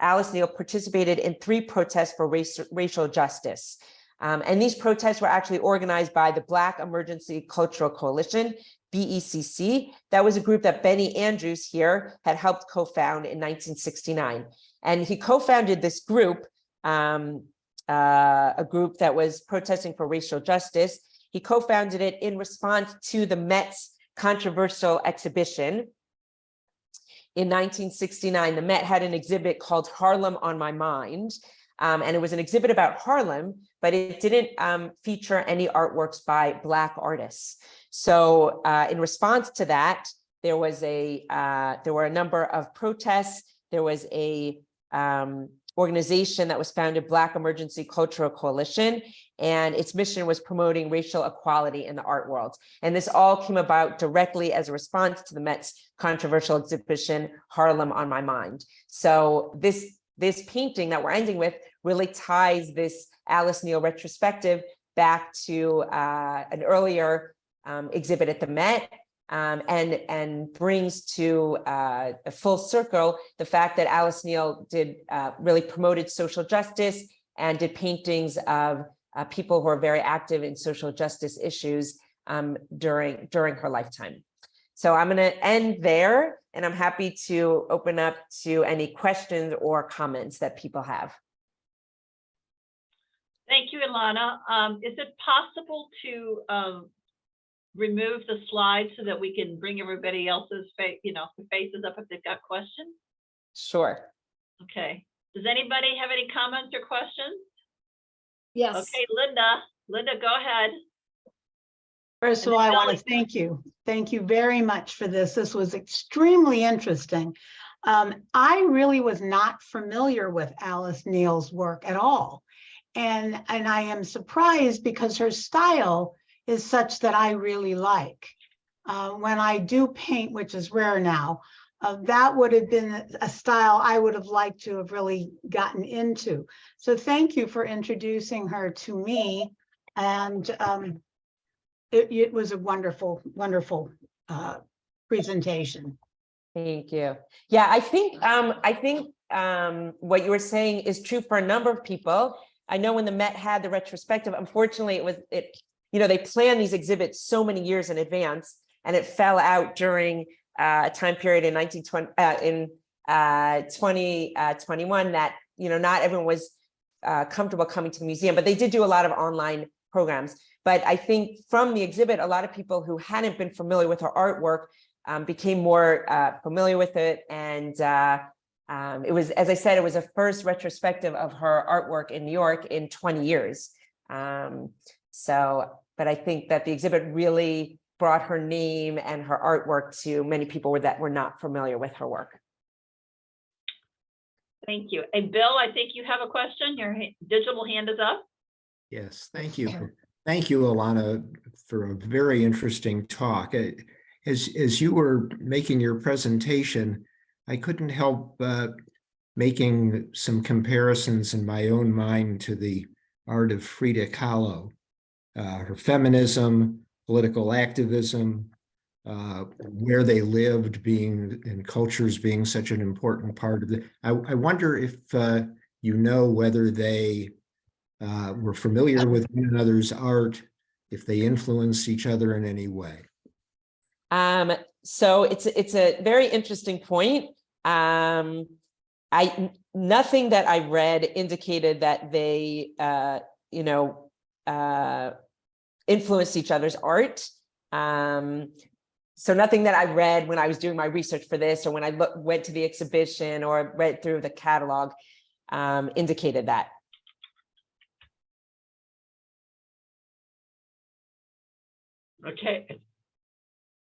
Alice Neel, participated in 3 protests for racial justice. And these protests were actually organized by the Black Emergency Cultural Coalition, BECC. That was a group that Benny Andrews here had helped co-found in 1969. And he co-founded this group, a group that was protesting for racial justice. He co-founded it in response to the Met's controversial exhibition. In 1969, the Met had an exhibit called Harlem on My Mind. And it was an exhibit about Harlem, but it didn't feature any artworks by Black artists. So in response to that, there were a number of protests. There was a organization that was founded, Black Emergency Cultural Coalition, and its mission was promoting racial equality in the art world. And this all came about directly as a response to the Met's controversial exhibition, Harlem on My Mind. So this painting that we're ending with really ties this Alice Neel retrospective back to an earlier exhibit at the Met, and brings to a full circle the fact that Alice Neel did really promoted social justice and did paintings of people who are very active in social justice issues during her lifetime. So I'm going to end there, and I'm happy to open up to any questions or comments that people have. Thank you, Elana. Is it possible to remove the slide so that we can bring everybody else's faces up if they've got questions? Sure. Okay. Does anybody have any comments or questions? Yes. Okay, Linda, go ahead. First of all, I want to thank you. Thank you very much for this. This was extremely interesting. I really was not familiar with Alice Neel's work at all. And I am surprised because her style is such that I really like. When I do paint, which is rare now, that would have been a style I would have liked to have really gotten into. So thank you for introducing her to me. And it was a wonderful, wonderful presentation. Thank you. Yeah, I think what you were saying is true for a number of people. I know when the Met had the retrospective, unfortunately, they planned these exhibits so many years in advance, and it fell out during a time period in 2021 that not everyone was comfortable coming to the museum, but they did do a lot of online programs. But I think from the exhibit, a lot of people who hadn't been familiar with her artwork became more familiar with it. And it was, as I said, it was a first retrospective of her artwork in New York in 20 years. But I think that the exhibit really brought her name and her artwork to many people that were not familiar with her work. Thank you. And Bill, I think you have a question. Your digital hand is up. Yes, thank you. Thank you, Elana, for a very interesting talk. As you were making your presentation, I couldn't help making some comparisons in my own mind to the art of Frida Kahlo, her feminism, political activism, where they lived and cultures being such an important part of it. I wonder if whether they were familiar with one another's art, if they influenced each other in any way. So it's a very interesting point. Nothing that I read indicated that they influenced each other's art. So nothing that I read when I was doing my research for this, or when I went to the exhibition or read through the catalog, indicated that. Okay.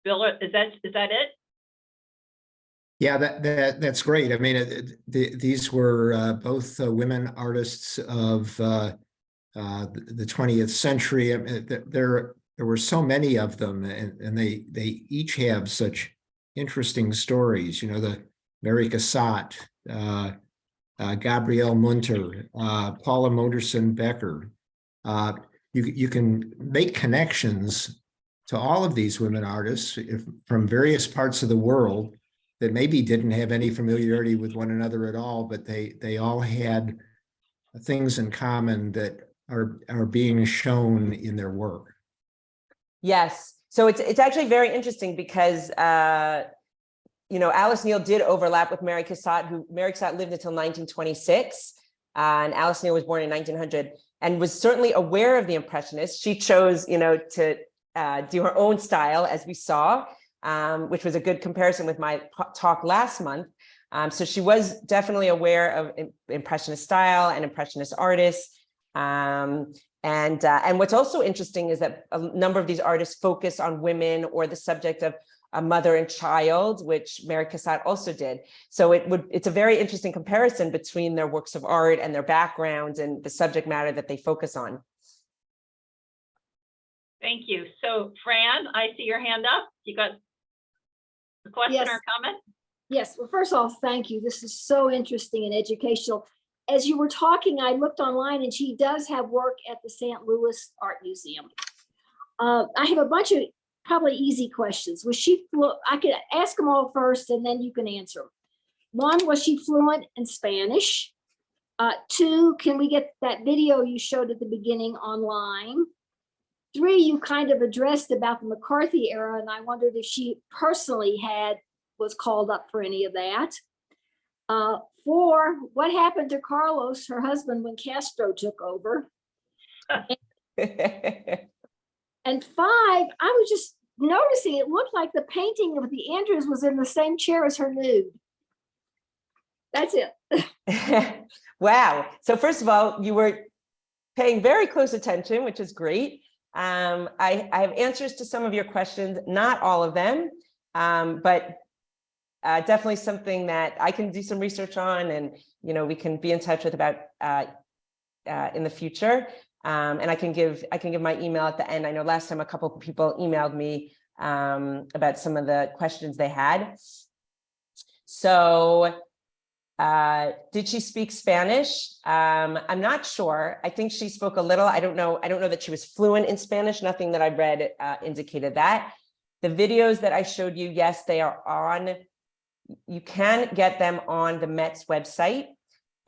Bill, is that it? Yeah, that's great. I mean, these were both women artists of the 20th century. I mean, there were so many of them, and they each have such interesting stories. The Mary Cassatt, Gabrielle Munter, Paula Modersohn Becker. You can make connections to all of these women artists from various parts of the world that maybe didn't have any familiarity with one another at all, but they all had things in common that are being shown in their work. Yes, so it's actually very interesting because Alice Neel did overlap with Mary Cassatt, Mary Cassatt lived until 1926, and Alice Neel was born in 1900 and was certainly aware of the Impressionists. She chose, to do her own style, as we saw, which was a good comparison with my talk last month. So she was definitely aware of Impressionist style and Impressionist artists. And what's also interesting is that a number of these artists focus on women or the subject of a mother and child, which Mary Cassatt also did. So it's a very interesting comparison between their works of art and their backgrounds and the subject matter that they focus on. Thank you. So Fran, I see your hand up. You got a question or a comment? Yes. Well, first of all, thank you. This is so interesting and educational. As you were talking, I looked online and she does have work at the St. Louis Art Museum. I have a bunch of probably easy questions. I could ask them all first and then you can answer them. One, was she fluent in Spanish? Two, can we get that video you showed at the beginning online? Three, you kind of addressed about the McCarthy era, and I wondered if she personally was called up for any of that. 4, what happened to Carlos, her husband, when Castro took over? And 5, I was just noticing it looked like the painting of the Andrews was in the same chair as her nude. That's it. Wow. So first of all, you were paying very close attention, which is great. I have answers to some of your questions, not all of them, but definitely something that I can do some research on, and we can be in touch with about in the future. And I can give my email at the end. I know last time a couple of people emailed me about some of the questions they had. So Did she speak Spanish? I'm not sure. I think she spoke a little. I don't know that she was fluent in Spanish. Nothing that I read indicated that. The videos that I showed you, yes, they are on. You can get them on the Met's website.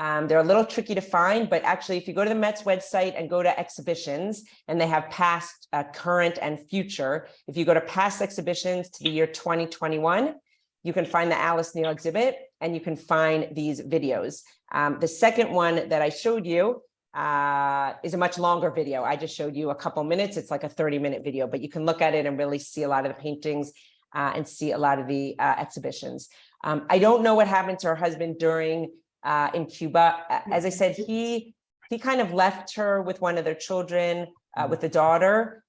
They're a little tricky to find, but actually, if you go to the Met's website and go to exhibitions, and they have past, current, and future, if you go to past exhibitions to the year 2021, you can find the Alice Neel exhibit, and you can find these videos. The second one that I showed you is a much longer video. I just showed you a couple minutes. It's like a 30-minute video, but you can look at it and really see a lot of the paintings and see a lot of the exhibitions. I don't know what happened to her husband during in Cuba. As I said, he kind of left her with one of their children, with the daughter.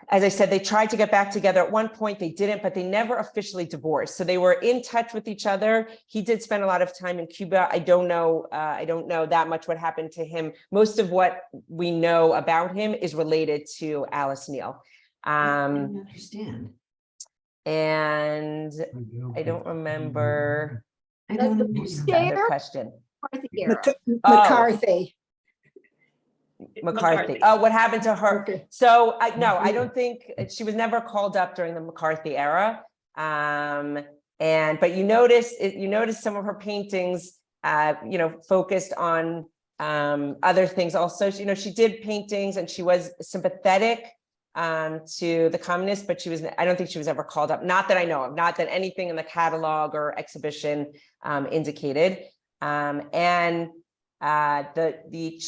As I said, they tried to get back together. At one point they didn't, but they never officially divorced. So they were in touch with each other. He did spend a lot of time in Cuba. I don't know that much what happened to him. Most of what we know about him is related to Alice Neel. I don't understand. And I don't remember I don't The understand. the other Share question. McCarthy era. McCarthy. McCarthy. Oh, what happened to her? Okay. So I don't think she was never called up during the McCarthy era. But you notice some of her paintings, focused on other things. Also, she did paintings, and she was sympathetic to the communists, but I don't think she was ever called up. Not that I know of. Not that anything in the catalog or exhibition indicated. The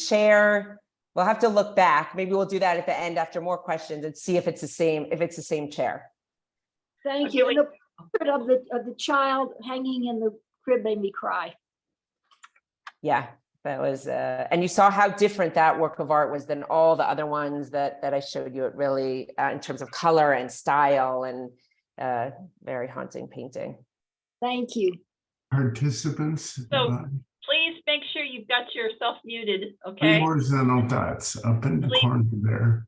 chair. We'll have to look back. Maybe we'll do that at the end after more questions and see if it's the same chair. Thank you. And the portrait of the child hanging in the crib made me cry. Yeah, that was, and you saw how different that work of art was than all the other ones that I showed you. It really, in terms of color and style, and very haunting painting. Thank you. Participants. So please make sure you've got yourself muted, okay? Horizontal dots up in the Please. corner there.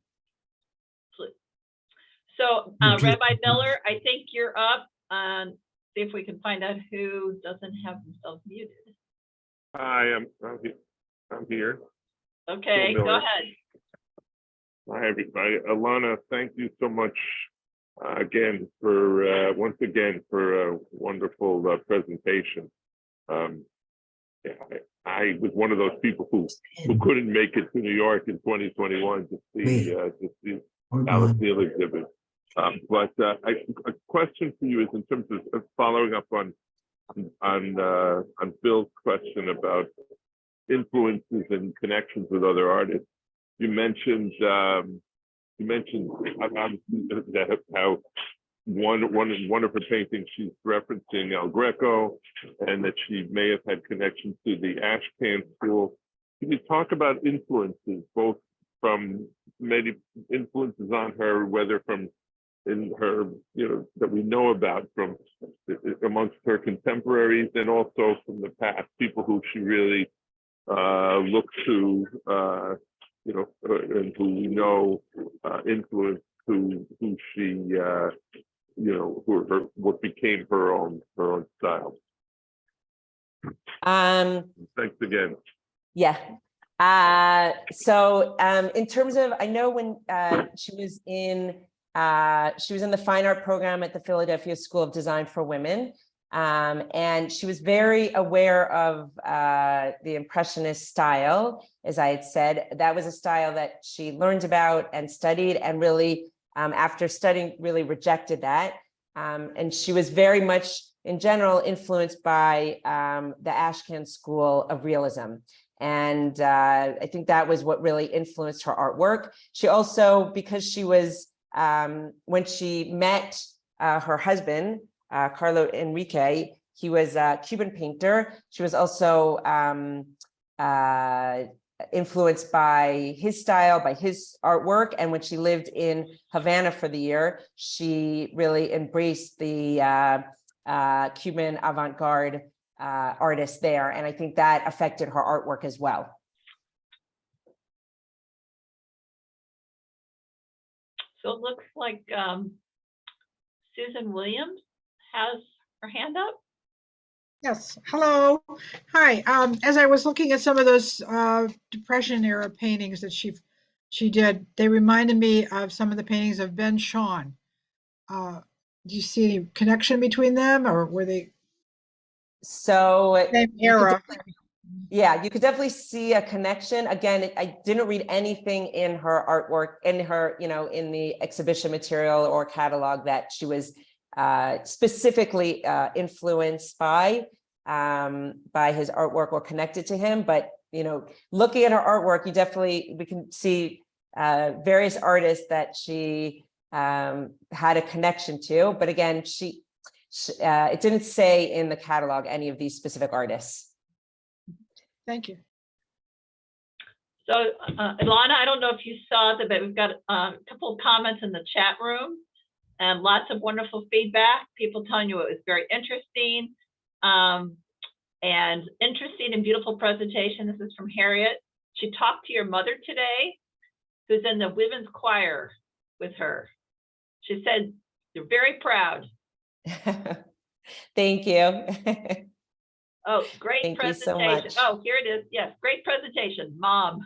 So Rabbi Miller, I think you're up. See if we can find out who doesn't have themselves muted. I'm here. Okay, go ahead. Hi, everybody. Elana, thank you so much again for once again for a wonderful presentation. I was one of those people who couldn't make it to New York in 2021 to see Alice Neel exhibit. But a question for you is in terms of following up on Bill's question about influences and connections with other artists. You mentioned how one of her paintings she's referencing El Greco, and that she may have had connections to the Ashcan school. Can you talk about influences, both from maybe influences on her, whether from in her, that we know about from amongst her contemporaries, and also from the past, people who she really looked to, and who we know influenced who she, what became her own style. Thanks again. Yeah. So in terms of, I know when she was in the fine art program at the Philadelphia School of Design for Women. And she was very aware of the Impressionist style. As I had said, that was a style that she learned about and studied, and really, after studying, really rejected that. And she was very much, in general, influenced by the Ashcan school of realism. And I think that was what really influenced her artwork. She also, because she was, when she met her husband, Carlo Enrique, he was a Cuban painter. She was also influenced by his style, by his artwork. And when she lived in Havana for the year, she really embraced the Cuban avant-garde artists there. And I think that affected her artwork as well. So it looks like Susan Williams has her hand up. Yes, hello. Hi. As I was looking at some of those Depression era paintings that she did, they reminded me of some of the paintings of Ben Shahn. Do you see any connection between them, or were they So same you could era? yeah, you could definitely see a connection. Again, I didn't read anything in her artwork, in her, in the exhibition material or catalog that she was specifically influenced by his artwork or connected to him. But, looking at her artwork, we can see various artists that she had a connection to. But again, it didn't say in the catalog any of these specific artists. Thank you. So, Elana, I don't know if you saw that, but we've got a couple of comments in the chat room and lots of wonderful feedback. People telling you it was very interesting and interesting and beautiful presentation. This is from Harriet. She talked to your mother today, who's in the women's choir with her. She said, you're very proud. Thank you. Oh, great Thank you so presentation. much. Oh, here it is. Yes, great presentation, Mom.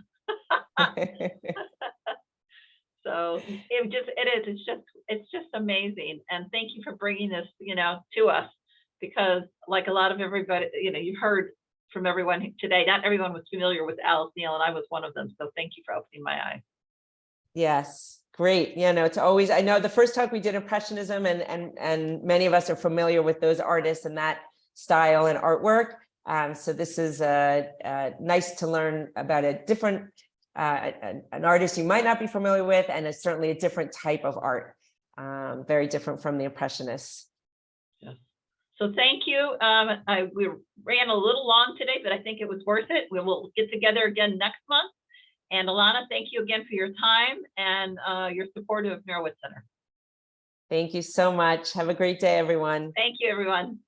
So it's just amazing. And thank you for bringing this, to us, because like a lot of everybody, you've heard from everyone today, not everyone was familiar with Alice Neel, and I was one of them. So thank you for opening my eyes. Yes, great. It's always, I know the first talk we did Impressionism, and many of us are familiar with those artists and that style and artwork. So this is nice to learn about a different, an artist you might not be familiar with, and it's certainly a different type of art, very different from the Impressionists. Yeah. So thank you. We ran a little long today, but I think it was worth it. We will get together again next month. And Elana, thank you again for your time and your support of Merowitz Center. Thank you so much. Have a great day, everyone. Thank you, everyone.